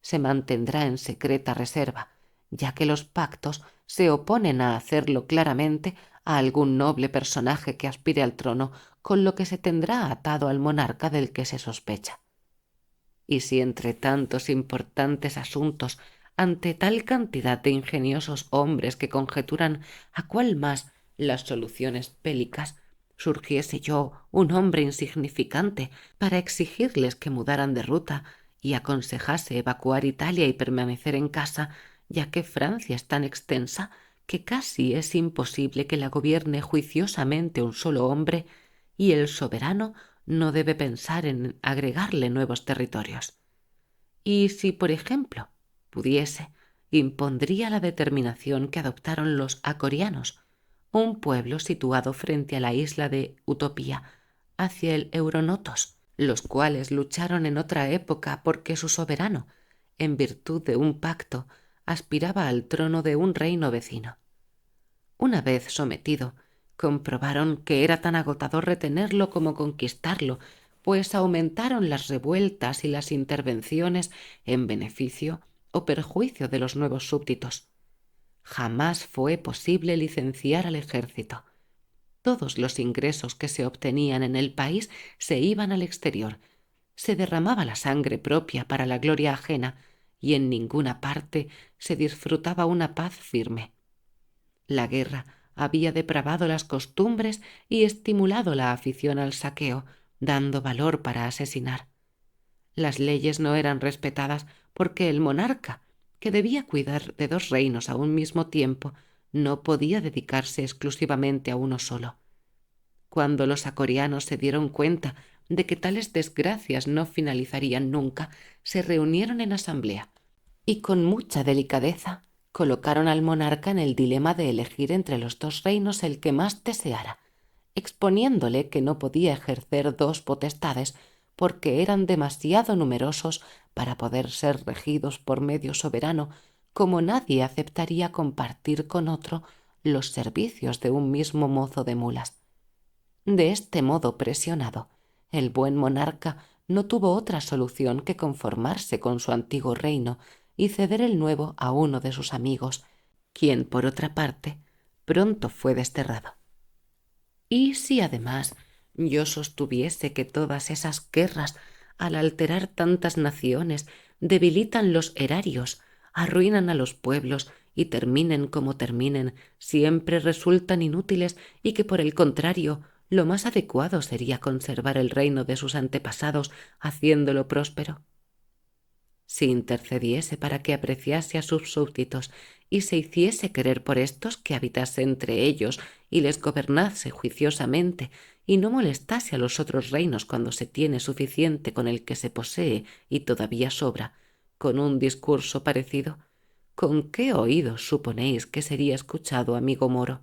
Se mantendrá en secreta reserva, ya que los pactos se oponen a hacerlo claramente a algún noble personaje que aspire al trono, con lo que se tendrá atado al monarca del que se sospecha. Y si entre tantos importantes asuntos, ante tal cantidad de ingeniosos hombres que conjeturan a cuál más las soluciones bélicas, surgiese yo, un hombre insignificante, para exigirles que mudaran de ruta y aconsejase evacuar Italia y permanecer en casa, ya que Francia es tan extensa que casi es imposible que la gobierne juiciosamente un solo hombre, y el soberano no debe pensar en agregarle nuevos territorios. Y si, por ejemplo, pudiese, impondría la determinación que adoptaron los acorianos, un pueblo situado frente a la isla de Utopía, hacia el Euronotos, los cuales lucharon en otra época porque su soberano, en virtud de un pacto, aspiraba al trono de un reino vecino. Una vez sometido, comprobaron que era tan agotador retenerlo como conquistarlo, pues aumentaron las revueltas y las intervenciones en beneficio o perjuicio de los nuevos súbditos. Jamás fue posible licenciar al ejército. Todos los ingresos que se obtenían en el país se iban al exterior. Se derramaba la sangre propia para la gloria ajena, y en ninguna parte se disfrutaba una paz firme. La guerra había depravado las costumbres y estimulado la afición al saqueo, dando valor para asesinar. Las leyes no eran respetadas porque el monarca, que debía cuidar de dos reinos a un mismo tiempo, no podía dedicarse exclusivamente a uno solo. Cuando los acorianos se dieron cuenta de que tales desgracias no finalizarían nunca, se reunieron en asamblea y con mucha delicadeza colocaron al monarca en el dilema de elegir entre los dos reinos el que más deseara, exponiéndole que no podía ejercer dos potestades porque eran demasiado numerosos para poder ser regidos por medio soberano, como nadie aceptaría compartir con otro los servicios de un mismo mozo de mulas. De este modo presionado, el buen monarca no tuvo otra solución que conformarse con su antiguo reino y ceder el nuevo a uno de sus amigos, quien, por otra parte, pronto fue desterrado. Y si además yo sostuviese que todas esas guerras, al alterar tantas naciones, debilitan los erarios, arruinan a los pueblos y terminen como terminen, siempre resultan inútiles, y que por el contrario, lo más adecuado sería conservar el reino de sus antepasados, haciéndolo próspero? Si intercediese para que apreciase a sus súbditos y se hiciese querer por éstos, que habitase entre ellos y les gobernase juiciosamente, y no molestase a los otros reinos cuando se tiene suficiente con el que se posee y todavía sobra, con un discurso parecido. ¿Con qué oídos suponéis que sería escuchado, amigo moro?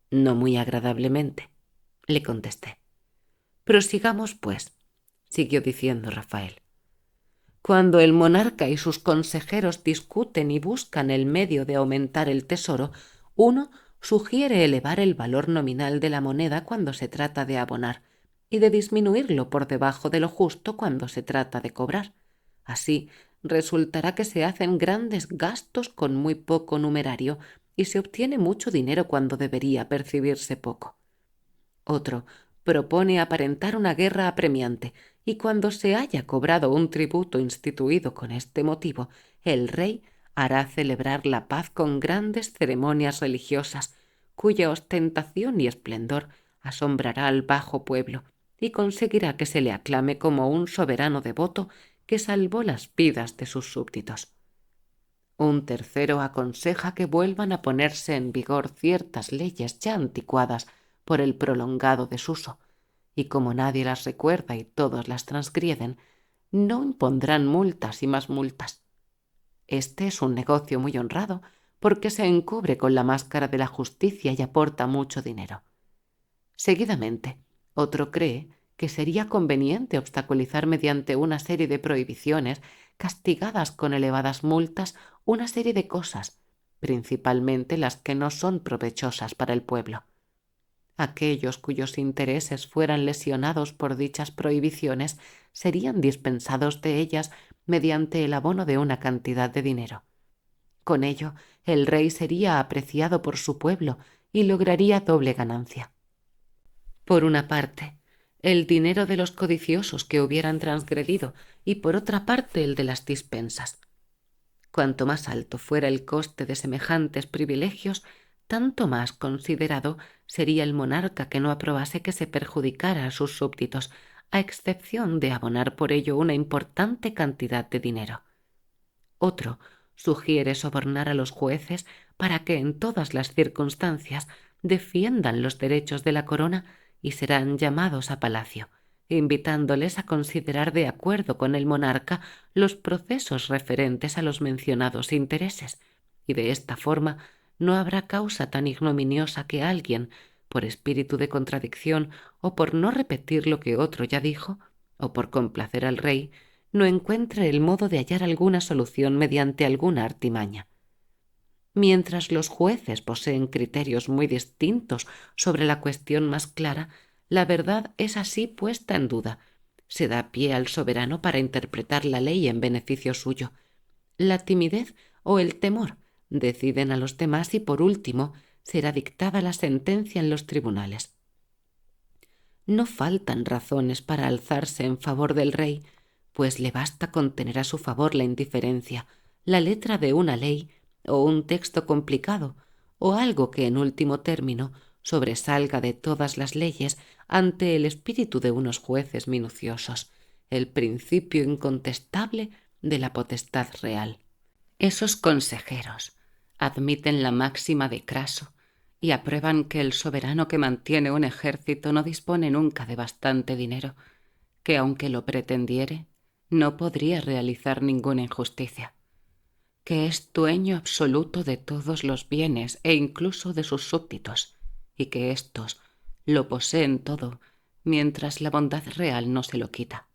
No muy agradablemente, le contesté. Prosigamos, pues, siguió diciendo Rafael. Cuando el monarca y sus consejeros discuten y buscan el medio de aumentar el tesoro, uno sugiere elevar el valor nominal de la moneda cuando se trata de abonar y de disminuirlo por debajo de lo justo cuando se trata de cobrar. Así, resultará que se hacen grandes gastos con muy poco numerario y se obtiene mucho dinero cuando debería percibirse poco. Otro propone aparentar una guerra apremiante, y cuando se haya cobrado un tributo instituido con este motivo, el rey hará celebrar la paz con grandes ceremonias religiosas, cuya ostentación y esplendor asombrará al bajo pueblo y conseguirá que se le aclame como un soberano devoto que salvó las vidas de sus súbditos. Un tercero aconseja que vuelvan a ponerse en vigor ciertas leyes ya anticuadas por el prolongado desuso, y como nadie las recuerda y todos las transgreden, no impondrán multas y más multas. Este es un negocio muy honrado, porque se encubre con la máscara de la justicia y aporta mucho dinero. Seguidamente, otro cree que sería conveniente obstaculizar mediante una serie de prohibiciones, castigadas con elevadas multas, una serie de cosas, principalmente las que no son provechosas para el pueblo. Aquellos cuyos intereses fueran lesionados por dichas prohibiciones serían dispensados de ellas mediante el abono de una cantidad de dinero. Con ello, el rey sería apreciado por su pueblo y lograría doble ganancia. Por una parte, el dinero de los codiciosos que hubieran transgredido y por otra parte el de las dispensas. Cuanto más alto fuera el coste de semejantes privilegios, tanto más considerado sería el monarca que no aprobase que se perjudicara a sus súbditos, a excepción de abonar por ello una importante cantidad de dinero. Otro sugiere sobornar a los jueces para que en todas las circunstancias defiendan los derechos de la corona y serán llamados a palacio, invitándoles a considerar de acuerdo con el monarca los procesos referentes a los mencionados intereses, y de esta forma no habrá causa tan ignominiosa que alguien, por espíritu de contradicción o por no repetir lo que otro ya dijo, o por complacer al rey, no encuentre el modo de hallar alguna solución mediante alguna artimaña. Mientras los jueces poseen criterios muy distintos sobre la cuestión más clara, la verdad es así puesta en duda. Se da pie al soberano para interpretar la ley en beneficio suyo. La timidez o el temor deciden a los demás y, por último, será dictada la sentencia en los tribunales. No faltan razones para alzarse en favor del rey, pues le basta con tener a su favor la indiferencia, la letra de una ley o un texto complicado, o algo que en último término sobresalga de todas las leyes ante el espíritu de unos jueces minuciosos, el principio incontestable de la potestad real. Esos consejeros admiten la máxima de Craso y aprueban que el soberano que mantiene un ejército no dispone nunca de bastante dinero, que aunque lo pretendiere, no podría realizar ninguna injusticia, que es dueño absoluto de todos los bienes e incluso de sus súbditos, y que éstos lo poseen todo mientras la bondad real no se lo quita,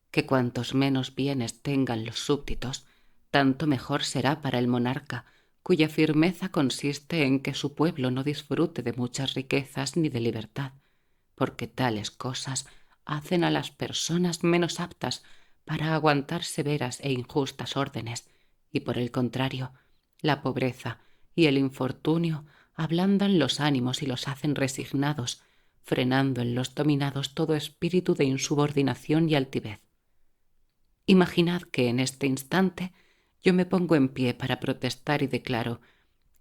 que cuantos menos bienes tengan los súbditos, tanto mejor será para el monarca, cuya firmeza consiste en que su pueblo no disfrute de muchas riquezas ni de libertad, porque tales cosas hacen a las personas menos aptas para aguantar severas e injustas órdenes, y por el contrario, la pobreza y el infortunio ablandan los ánimos y los hacen resignados, frenando en los dominados todo espíritu de insubordinación y altivez. Imaginad que en este instante yo me pongo en pie para protestar y declaro: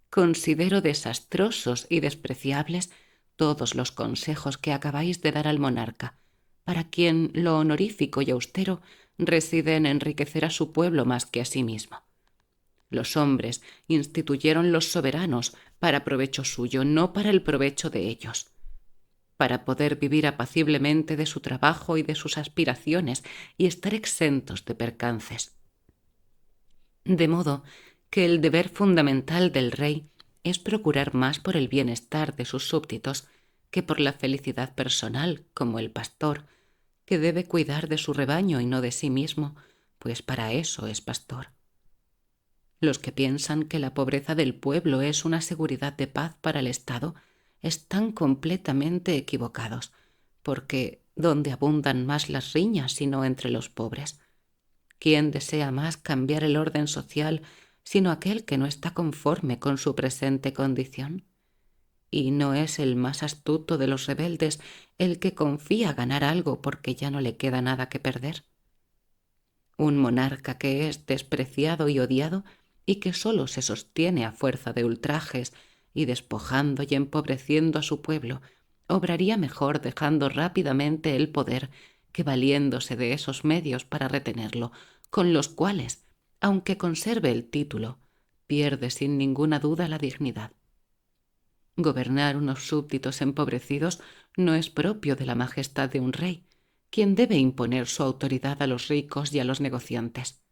considero desastrosos y despreciables todos los consejos que acabáis de dar al monarca, para quien lo honorífico y austero reside en enriquecer a su pueblo más que a sí mismo. Los hombres instituyeron los soberanos para provecho suyo, no para el provecho de ellos, para poder vivir apaciblemente de su trabajo y de sus aspiraciones y estar exentos de percances. De modo que el deber fundamental del rey es procurar más por el bienestar de sus súbditos que por la felicidad personal, como el pastor, que debe cuidar de su rebaño y no de sí mismo, pues para eso es pastor. Los que piensan que la pobreza del pueblo es una seguridad de paz para el Estado están completamente equivocados, porque ¿dónde abundan más las riñas sino entre los pobres? ¿Quién desea más cambiar el orden social sino aquel que no está conforme con su presente condición? ¿Y no es el más astuto de los rebeldes el que confía ganar algo porque ya no le queda nada que perder? Un monarca que es despreciado y odiado y que sólo se sostiene a fuerza de ultrajes y despojando y empobreciendo a su pueblo, obraría mejor dejando rápidamente el poder que valiéndose de esos medios para retenerlo, con los cuales, aunque conserve el título, pierde sin ninguna duda la dignidad. Gobernar unos súbditos empobrecidos no es propio de la majestad de un rey, quien debe imponer su autoridad a los ricos y a los negociantes.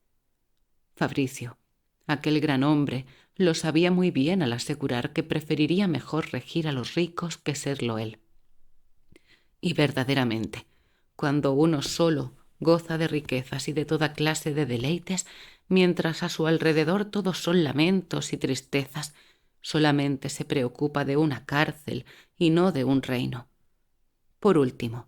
Fabricio, aquel gran hombre, lo sabía muy bien al asegurar que preferiría mejor regir a los ricos que serlo él. Y verdaderamente, cuando uno solo goza de riquezas y de toda clase de deleites, mientras a su alrededor todos son lamentos y tristezas, solamente se preocupa de una cárcel y no de un reino. Por último,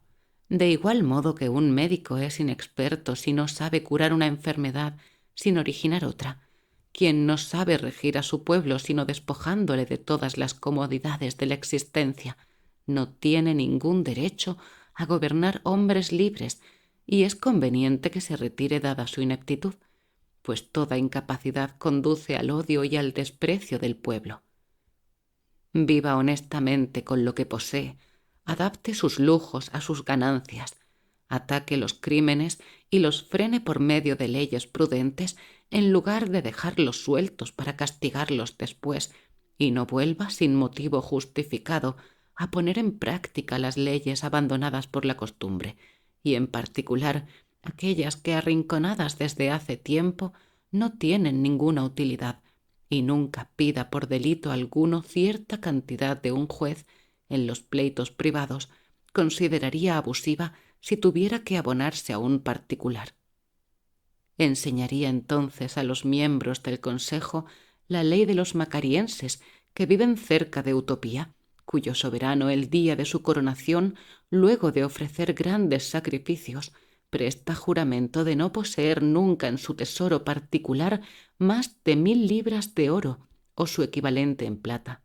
de igual modo que un médico es inexperto si no sabe curar una enfermedad sin originar otra, quien no sabe regir a su pueblo sino despojándole de todas las comodidades de la existencia, no tiene ningún derecho a gobernar hombres libres, y es conveniente que se retire dada su ineptitud, pues toda incapacidad conduce al odio y al desprecio del pueblo. Viva honestamente con lo que posee, adapte sus lujos a sus ganancias, ataque los crímenes y los frene por medio de leyes prudentes en lugar de dejarlos sueltos para castigarlos después, y no vuelva sin motivo justificado a poner en práctica las leyes abandonadas por la costumbre, y en particular aquellas que arrinconadas desde hace tiempo no tienen ninguna utilidad, y nunca pida por delito alguno cierta cantidad de un juez en los pleitos privados consideraría abusiva si tuviera que abonarse a un particular. Enseñaría entonces a los miembros del Consejo la ley de los macarienses que viven cerca de Utopía, cuyo soberano el día de su coronación, luego de ofrecer grandes sacrificios, presta juramento de no poseer nunca en su tesoro particular más de 1000 libras de oro o su equivalente en plata.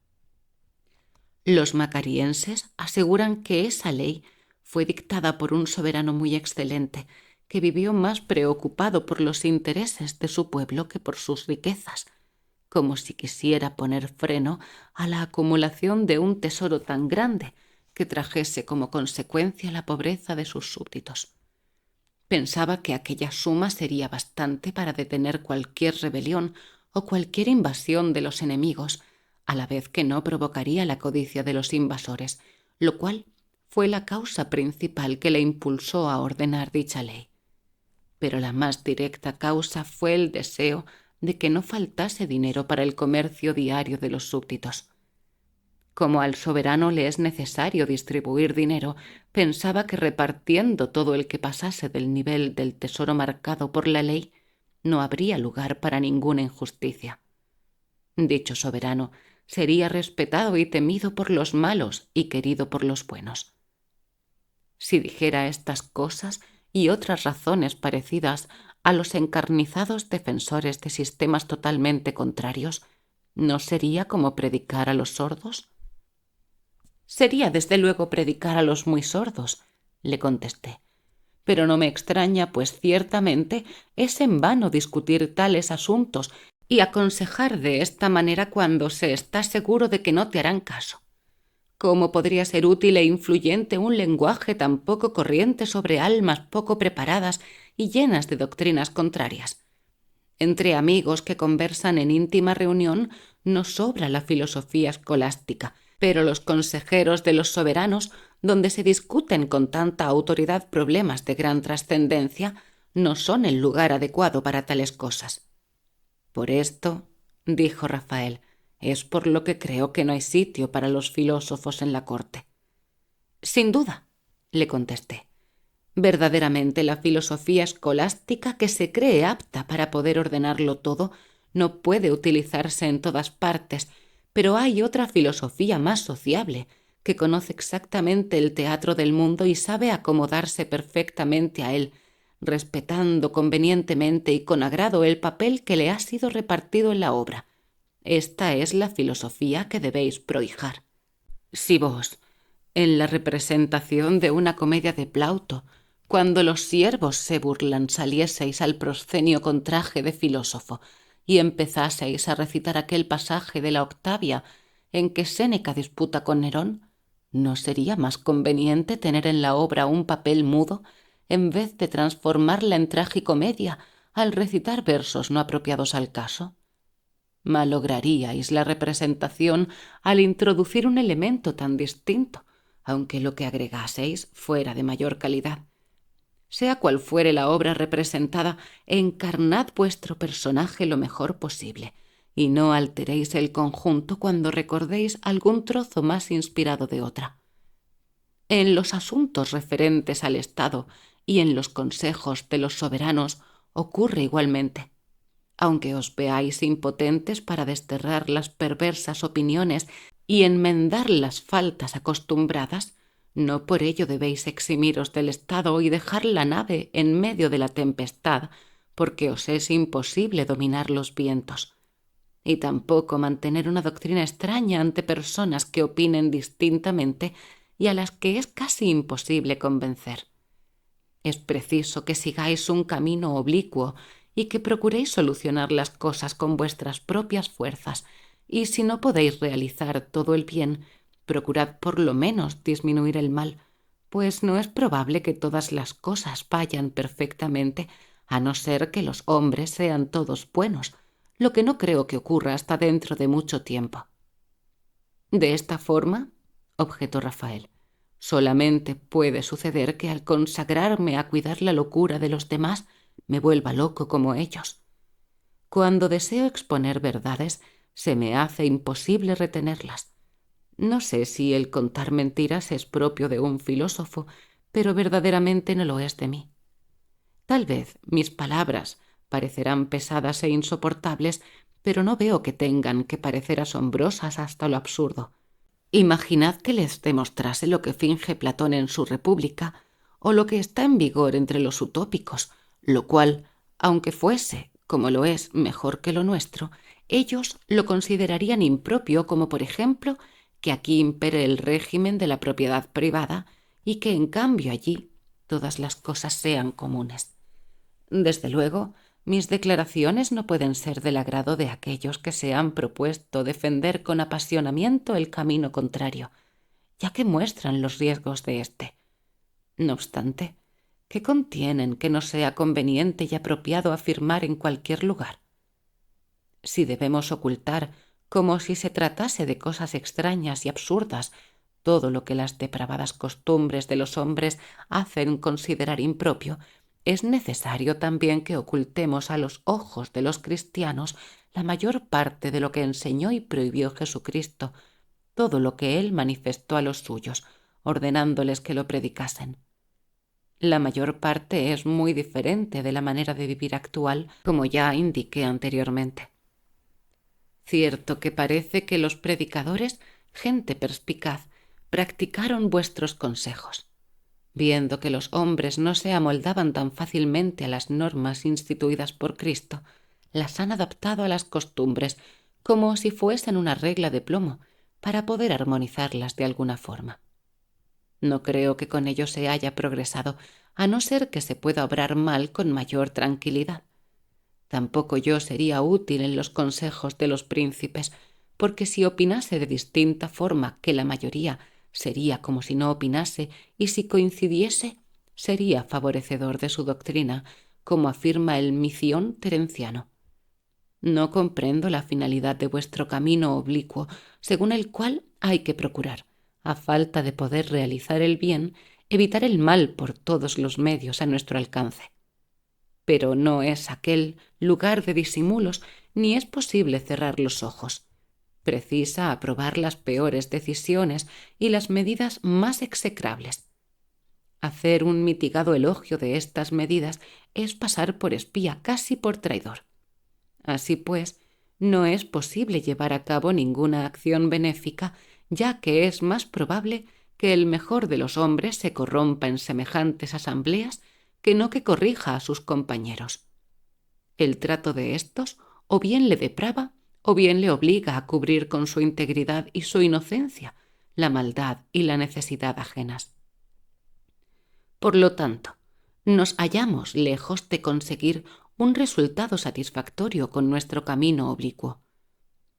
Los macarienses aseguran que esa ley fue dictada por un soberano muy excelente, que vivió más preocupado por los intereses de su pueblo que por sus riquezas, como si quisiera poner freno a la acumulación de un tesoro tan grande que trajese como consecuencia la pobreza de sus súbditos. Pensaba que aquella suma sería bastante para detener cualquier rebelión o cualquier invasión de los enemigos, a la vez que no provocaría la codicia de los invasores, lo cual fue la causa principal que le impulsó a ordenar dicha ley. Pero la más directa causa fue el deseo de que no faltase dinero para el comercio diario de los súbditos. Como al soberano le es necesario distribuir dinero, pensaba que repartiendo todo el que pasase del nivel del tesoro marcado por la ley, no habría lugar para ninguna injusticia. Dicho soberano sería respetado y temido por los malos y querido por los buenos. Si dijera estas cosas y otras razones parecidas a los encarnizados defensores de sistemas totalmente contrarios, ¿no sería como predicar a los sordos? Sería desde luego predicar a los muy sordos, le contesté. Pero no me extraña, pues ciertamente es en vano discutir tales asuntos y aconsejar de esta manera cuando se está seguro de que no te harán caso. ¿Cómo podría ser útil e influyente un lenguaje tan poco corriente sobre almas poco preparadas y llenas de doctrinas contrarias? Entre amigos que conversan en íntima reunión no sobra la filosofía escolástica, pero los consejeros de los soberanos, donde se discuten con tanta autoridad problemas de gran trascendencia, no son el lugar adecuado para tales cosas. Por esto, dijo Rafael, es por lo que creo que no hay sitio para los filósofos en la corte. Sin duda, le contesté. Verdaderamente la filosofía escolástica, que se cree apta para poder ordenarlo todo, no puede utilizarse en todas partes, pero hay otra filosofía más sociable, que conoce exactamente el teatro del mundo y sabe acomodarse perfectamente a él, respetando convenientemente y con agrado el papel que le ha sido repartido en la obra. Esta es la filosofía que debéis prohijar. Si vos, en la representación de una comedia de Plauto, cuando los siervos se burlan, salieseis al proscenio con traje de filósofo y empezaseis a recitar aquel pasaje de la Octavia en que Séneca disputa con Nerón, ¿no sería más conveniente tener en la obra un papel mudo en vez de transformarla en tragicomedia al recitar versos no apropiados al caso? Malograríais la representación al introducir un elemento tan distinto, aunque lo que agregaseis fuera de mayor calidad. Sea cual fuere la obra representada, encarnad vuestro personaje lo mejor posible, y no alteréis el conjunto cuando recordéis algún trozo más inspirado de otra. En los asuntos referentes al Estado y en los consejos de los soberanos ocurre igualmente. Aunque os veáis impotentes para desterrar las perversas opiniones y enmendar las faltas acostumbradas, no por ello debéis eximiros del Estado y dejar la nave en medio de la tempestad, porque os es imposible dominar los vientos, y tampoco mantener una doctrina extraña ante personas que opinen distintamente y a las que es casi imposible convencer. Es preciso que sigáis un camino oblicuo y que procuréis solucionar las cosas con vuestras propias fuerzas, y si no podéis realizar todo el bien, procurad por lo menos disminuir el mal, pues no es probable que todas las cosas vayan perfectamente, a no ser que los hombres sean todos buenos, lo que no creo que ocurra hasta dentro de mucho tiempo. De esta forma, objetó Rafael, solamente puede suceder que al consagrarme a cuidar la locura de los demás me vuelva loco como ellos. Cuando deseo exponer verdades, se me hace imposible retenerlas. No sé si el contar mentiras es propio de un filósofo, pero verdaderamente no lo es de mí. Tal vez mis palabras parecerán pesadas e insoportables, pero no veo que tengan que parecer asombrosas hasta lo absurdo. Imaginad que les demostrase lo que finge Platón en su República o lo que está en vigor entre los utópicos, lo cual, aunque fuese, como lo es, mejor que lo nuestro, ellos lo considerarían impropio, como por ejemplo que aquí impere el régimen de la propiedad privada y que en cambio allí todas las cosas sean comunes. Desde luego, mis declaraciones no pueden ser del agrado de aquellos que se han propuesto defender con apasionamiento el camino contrario, ya que muestran los riesgos de éste. No obstante, ¿qué contienen que no sea conveniente y apropiado afirmar en cualquier lugar? Si debemos ocultar, como si se tratase de cosas extrañas y absurdas, todo lo que las depravadas costumbres de los hombres hacen considerar impropio, es necesario también que ocultemos a los ojos de los cristianos la mayor parte de lo que enseñó y prohibió Jesucristo, todo lo que él manifestó a los suyos, ordenándoles que lo predicasen. La mayor parte es muy diferente de la manera de vivir actual, como ya indiqué anteriormente. Cierto que parece que los predicadores, gente perspicaz, practicaron vuestros consejos. Viendo que los hombres no se amoldaban tan fácilmente a las normas instituidas por Cristo, las han adaptado a las costumbres como si fuesen una regla de plomo, para poder armonizarlas de alguna forma. No creo que con ello se haya progresado, a no ser que se pueda obrar mal con mayor tranquilidad. Tampoco yo sería útil en los consejos de los príncipes, porque si opinase de distinta forma que la mayoría, sería como si no opinase, y si coincidiese, sería favorecedor de su doctrina, como afirma el Mición terenciano. No comprendo la finalidad de vuestro camino oblicuo, según el cual hay que procurar, a falta de poder realizar el bien, evitar el mal por todos los medios a nuestro alcance. Pero no es aquel lugar de disimulos ni es posible cerrar los ojos. Precisa aprobar las peores decisiones y las medidas más execrables. Hacer un mitigado elogio de estas medidas es pasar por espía, casi por traidor. Así pues, no es posible llevar a cabo ninguna acción benéfica, ya que es más probable que el mejor de los hombres se corrompa en semejantes asambleas que no que corrija a sus compañeros. El trato de éstos o bien le deprava o bien le obliga a cubrir con su integridad y su inocencia la maldad y la necesidad ajenas. Por lo tanto, nos hallamos lejos de conseguir un resultado satisfactorio con nuestro camino oblicuo.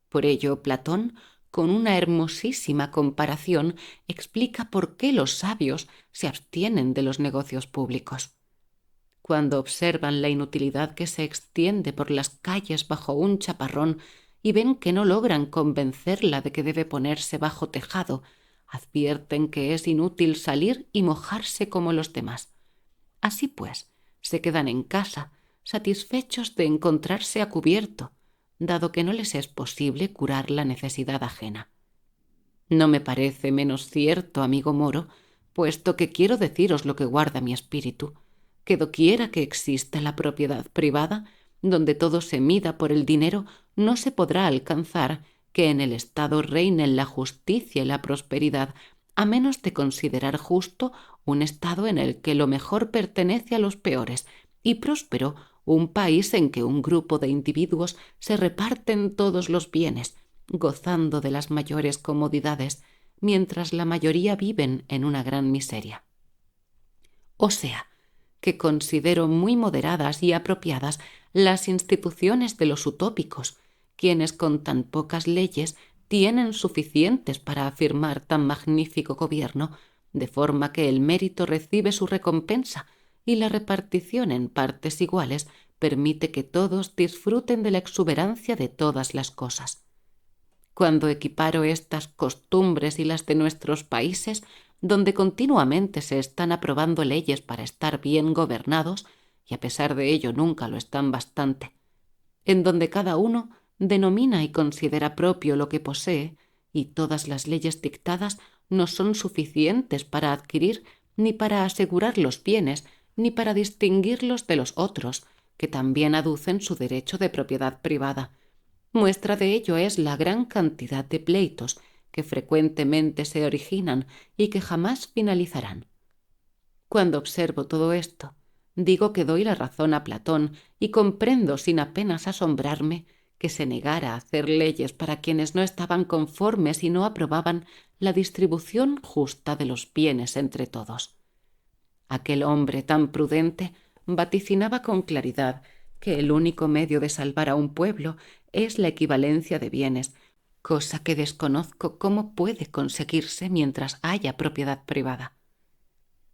Por ello, Platón, con una hermosísima comparación, explica por qué los sabios se abstienen de los negocios públicos. Cuando observan la inutilidad que se extiende por las calles bajo un chaparrón y ven que no logran convencerla de que debe ponerse bajo tejado, advierten que es inútil salir y mojarse como los demás. Así pues, se quedan en casa, satisfechos de encontrarse a cubierto, dado que no les es posible curar la necesidad ajena. No me parece menos cierto, amigo moro, puesto que quiero deciros lo que guarda mi espíritu, que doquiera que exista la propiedad privada, donde todo se mida por el dinero, no se podrá alcanzar que en el Estado reinen la justicia y la prosperidad, a menos de considerar justo un Estado en el que lo mejor pertenece a los peores, y próspero un país en que un grupo de individuos se reparten todos los bienes, gozando de las mayores comodidades, mientras la mayoría viven en una gran miseria. O sea, que considero muy moderadas y apropiadas las instituciones de los utópicos, quienes con tan pocas leyes tienen suficientes para afirmar tan magnífico gobierno, de forma que el mérito recibe su recompensa y la repartición en partes iguales permite que todos disfruten de la exuberancia de todas las cosas. Cuando equiparo estas costumbres y las de nuestros países, donde continuamente se están aprobando leyes para estar bien gobernados, y a pesar de ello nunca lo están bastante, en donde cada uno denomina y considera propio lo que posee, y todas las leyes dictadas no son suficientes para adquirir ni para asegurar los bienes, ni para distinguirlos de los otros, que también aducen su derecho de propiedad privada. Muestra de ello es la gran cantidad de pleitos que frecuentemente se originan y que jamás finalizarán. Cuando observo todo esto, digo que doy la razón a Platón y comprendo sin apenas asombrarme que se negara a hacer leyes para quienes no estaban conformes y no aprobaban la distribución justa de los bienes entre todos. Aquel hombre tan prudente vaticinaba con claridad que el único medio de salvar a un pueblo es la equivalencia de bienes, cosa que desconozco cómo puede conseguirse mientras haya propiedad privada.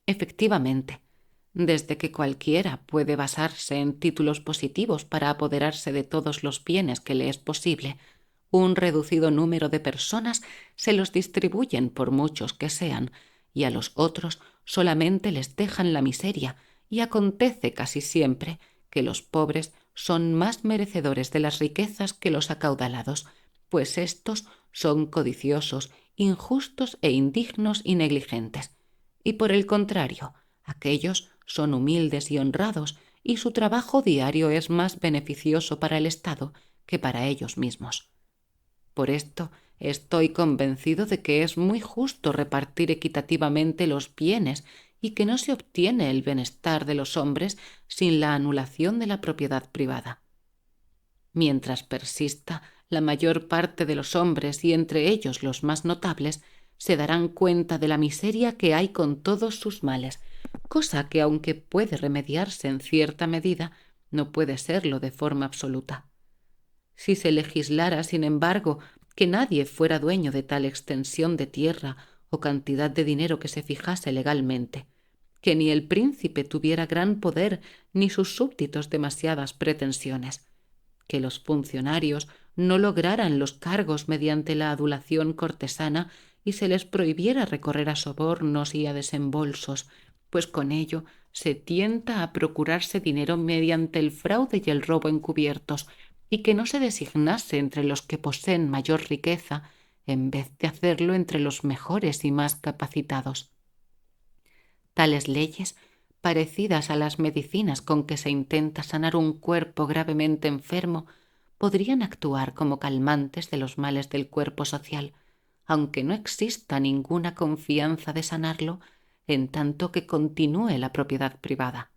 Efectivamente, desde que cualquiera puede basarse en títulos positivos para apoderarse de todos los bienes que le es posible, un reducido número de personas se los distribuyen por muchos que sean, y a los otros solamente les dejan la miseria, y acontece casi siempre que los pobres son más merecedores de las riquezas que los acaudalados, pues éstos son codiciosos, injustos e indignos y negligentes, y por el contrario, aquellos son humildes y honrados, y su trabajo diario es más beneficioso para el Estado que para ellos mismos. Por esto estoy convencido de que es muy justo repartir equitativamente los bienes y que no se obtiene el bienestar de los hombres sin la anulación de la propiedad privada. Mientras persista la mayor parte de los hombres y entre ellos los más notables, se darán cuenta de la miseria que hay con todos sus males, cosa que aunque puede remediarse en cierta medida, no puede serlo de forma absoluta. Si se legislara, sin embargo, que nadie fuera dueño de tal extensión de tierra o cantidad de dinero que se fijase legalmente, que ni el príncipe tuviera gran poder ni sus súbditos demasiadas pretensiones, que los funcionarios no lograran los cargos mediante la adulación cortesana y se les prohibiera recorrer a sobornos y a desembolsos, pues con ello se tienta a procurarse dinero mediante el fraude y el robo encubiertos, y que no se designase entre los que poseen mayor riqueza en vez de hacerlo entre los mejores y más capacitados. Tales leyes, parecidas a las medicinas con que se intenta sanar un cuerpo gravemente enfermo, podrían actuar como calmantes de los males del cuerpo social, aunque no exista ninguna confianza de sanarlo en tanto que continúe la propiedad privada.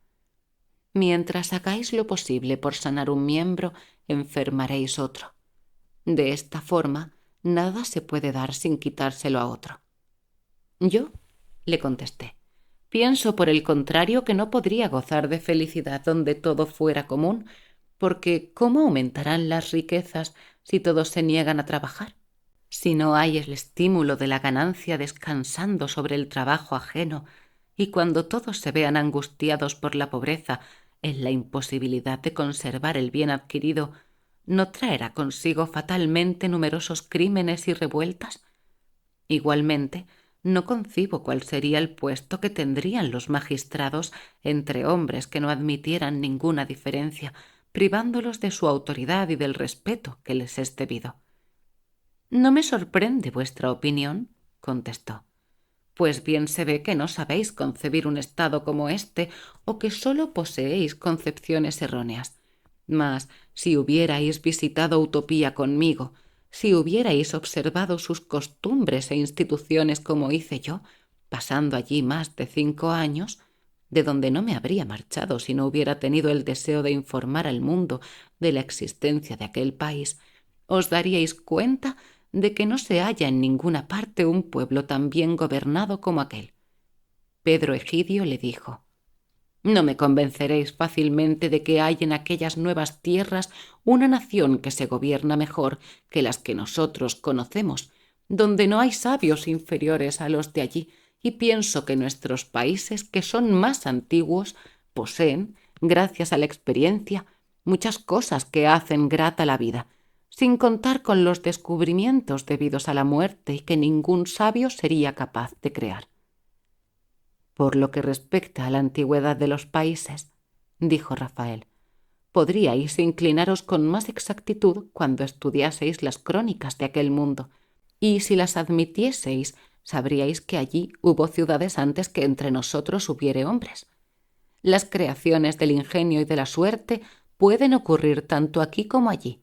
Mientras hagáis lo posible por sanar un miembro, enfermaréis otro. De esta forma, nada se puede dar sin quitárselo a otro. Yo, le contesté, pienso por el contrario que no podría gozar de felicidad donde todo fuera común, porque ¿cómo aumentarán las riquezas si todos se niegan a trabajar? Si no hay el estímulo de la ganancia descansando sobre el trabajo ajeno, y cuando todos se vean angustiados por la pobreza en la imposibilidad de conservar el bien adquirido, ¿no traerá consigo fatalmente numerosos crímenes y revueltas? Igualmente, no concibo cuál sería el puesto que tendrían los magistrados entre hombres que no admitieran ninguna diferencia, privándolos de su autoridad y del respeto que les es debido. No me sorprende vuestra opinión, contestó, pues bien se ve que no sabéis concebir un estado como este o que sólo poseéis concepciones erróneas. Mas si hubierais visitado Utopía conmigo, si hubierais observado sus costumbres e instituciones como hice yo, pasando allí más de 5 años, de donde no me habría marchado si no hubiera tenido el deseo de informar al mundo de la existencia de aquel país, os daríais cuenta de que no se halla en ninguna parte un pueblo tan bien gobernado como aquel. Pedro Egidio le dijo: «No me convenceréis fácilmente de que hay en aquellas nuevas tierras una nación que se gobierna mejor que las que nosotros conocemos, donde no hay sabios inferiores a los de allí, y pienso que nuestros países, que son más antiguos, poseen, gracias a la experiencia, muchas cosas que hacen grata la vida, sin contar con los descubrimientos debidos a la muerte y que ningún sabio sería capaz de crear». Por lo que respecta a la antigüedad de los países, dijo Rafael, podríais inclinaros con más exactitud cuando estudiaseis las crónicas de aquel mundo, y si las admitieseis, sabríais que allí hubo ciudades antes que entre nosotros hubiere hombres. Las creaciones del ingenio y de la suerte pueden ocurrir tanto aquí como allí.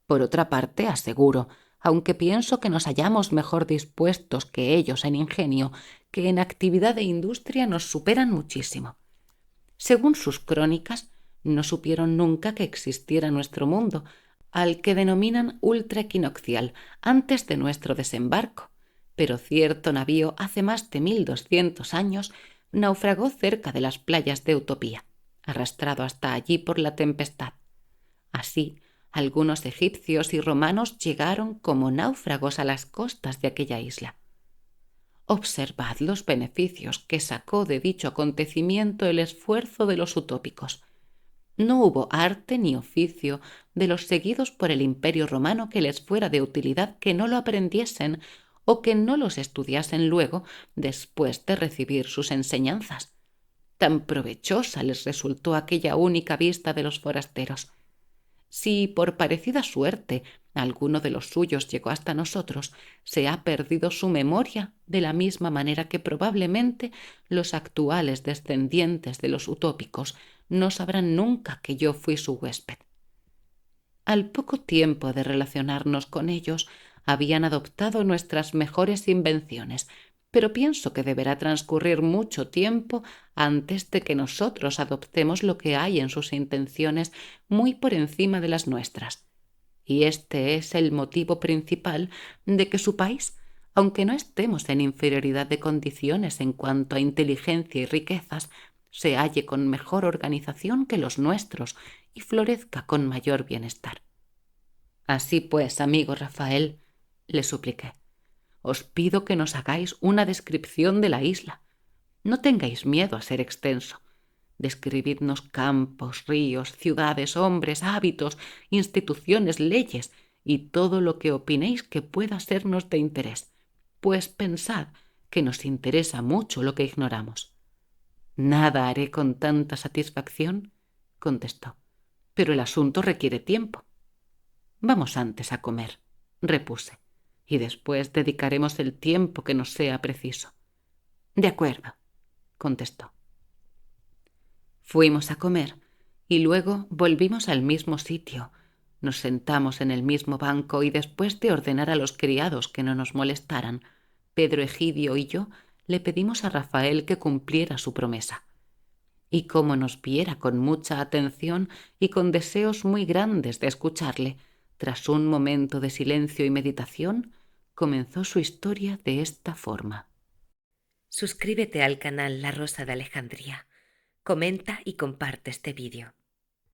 Por otra parte, aseguro, aunque pienso que nos hallamos mejor dispuestos que ellos en ingenio, que en actividad e industria nos superan muchísimo. Según sus crónicas, no supieron nunca que existiera nuestro mundo, al que denominan ultraequinoccial, antes de nuestro desembarco, pero cierto navío hace más de 1200 años naufragó cerca de las playas de Utopía, arrastrado hasta allí por la tempestad. Así, algunos egipcios y romanos llegaron como náufragos a las costas de aquella isla. Observad los beneficios que sacó de dicho acontecimiento el esfuerzo de los utópicos. No hubo arte ni oficio de los seguidos por el Imperio romano que les fuera de utilidad que no lo aprendiesen o que no los estudiasen luego después de recibir sus enseñanzas. Tan provechosa les resultó aquella única vista de los forasteros. Si por parecida suerte alguno de los suyos llegó hasta nosotros, se ha perdido su memoria de la misma manera que probablemente los actuales descendientes de los utópicos no sabrán nunca que yo fui su huésped. Al poco tiempo de relacionarnos con ellos, habían adoptado nuestras mejores invenciones, pero pienso que deberá transcurrir mucho tiempo antes de que nosotros adoptemos lo que hay en sus intenciones muy por encima de las nuestras. Y este es el motivo principal de que su país, aunque no estemos en inferioridad de condiciones en cuanto a inteligencia y riquezas, se halle con mejor organización que los nuestros y florezca con mayor bienestar. Así pues, amigo Rafael, le supliqué, os pido que nos hagáis una descripción de la isla. No tengáis miedo a ser extenso. Describidnos campos, ríos, ciudades, hombres, hábitos, instituciones, leyes y todo lo que opinéis que pueda sernos de interés, pues pensad que nos interesa mucho lo que ignoramos. Nada haré con tanta satisfacción, contestó, pero el asunto requiere tiempo. Vamos antes a comer, repuse, y después dedicaremos el tiempo que nos sea preciso. De acuerdo, contestó. Fuimos a comer y luego volvimos al mismo sitio. Nos sentamos en el mismo banco y después de ordenar a los criados que no nos molestaran, Pedro Egidio y yo le pedimos a Rafael que cumpliera su promesa. Y como nos viera con mucha atención y con deseos muy grandes de escucharle, tras un momento de silencio y meditación, comenzó su historia de esta forma.
Suscríbete al canal La Rosa de Alejandría. Comenta y comparte este vídeo.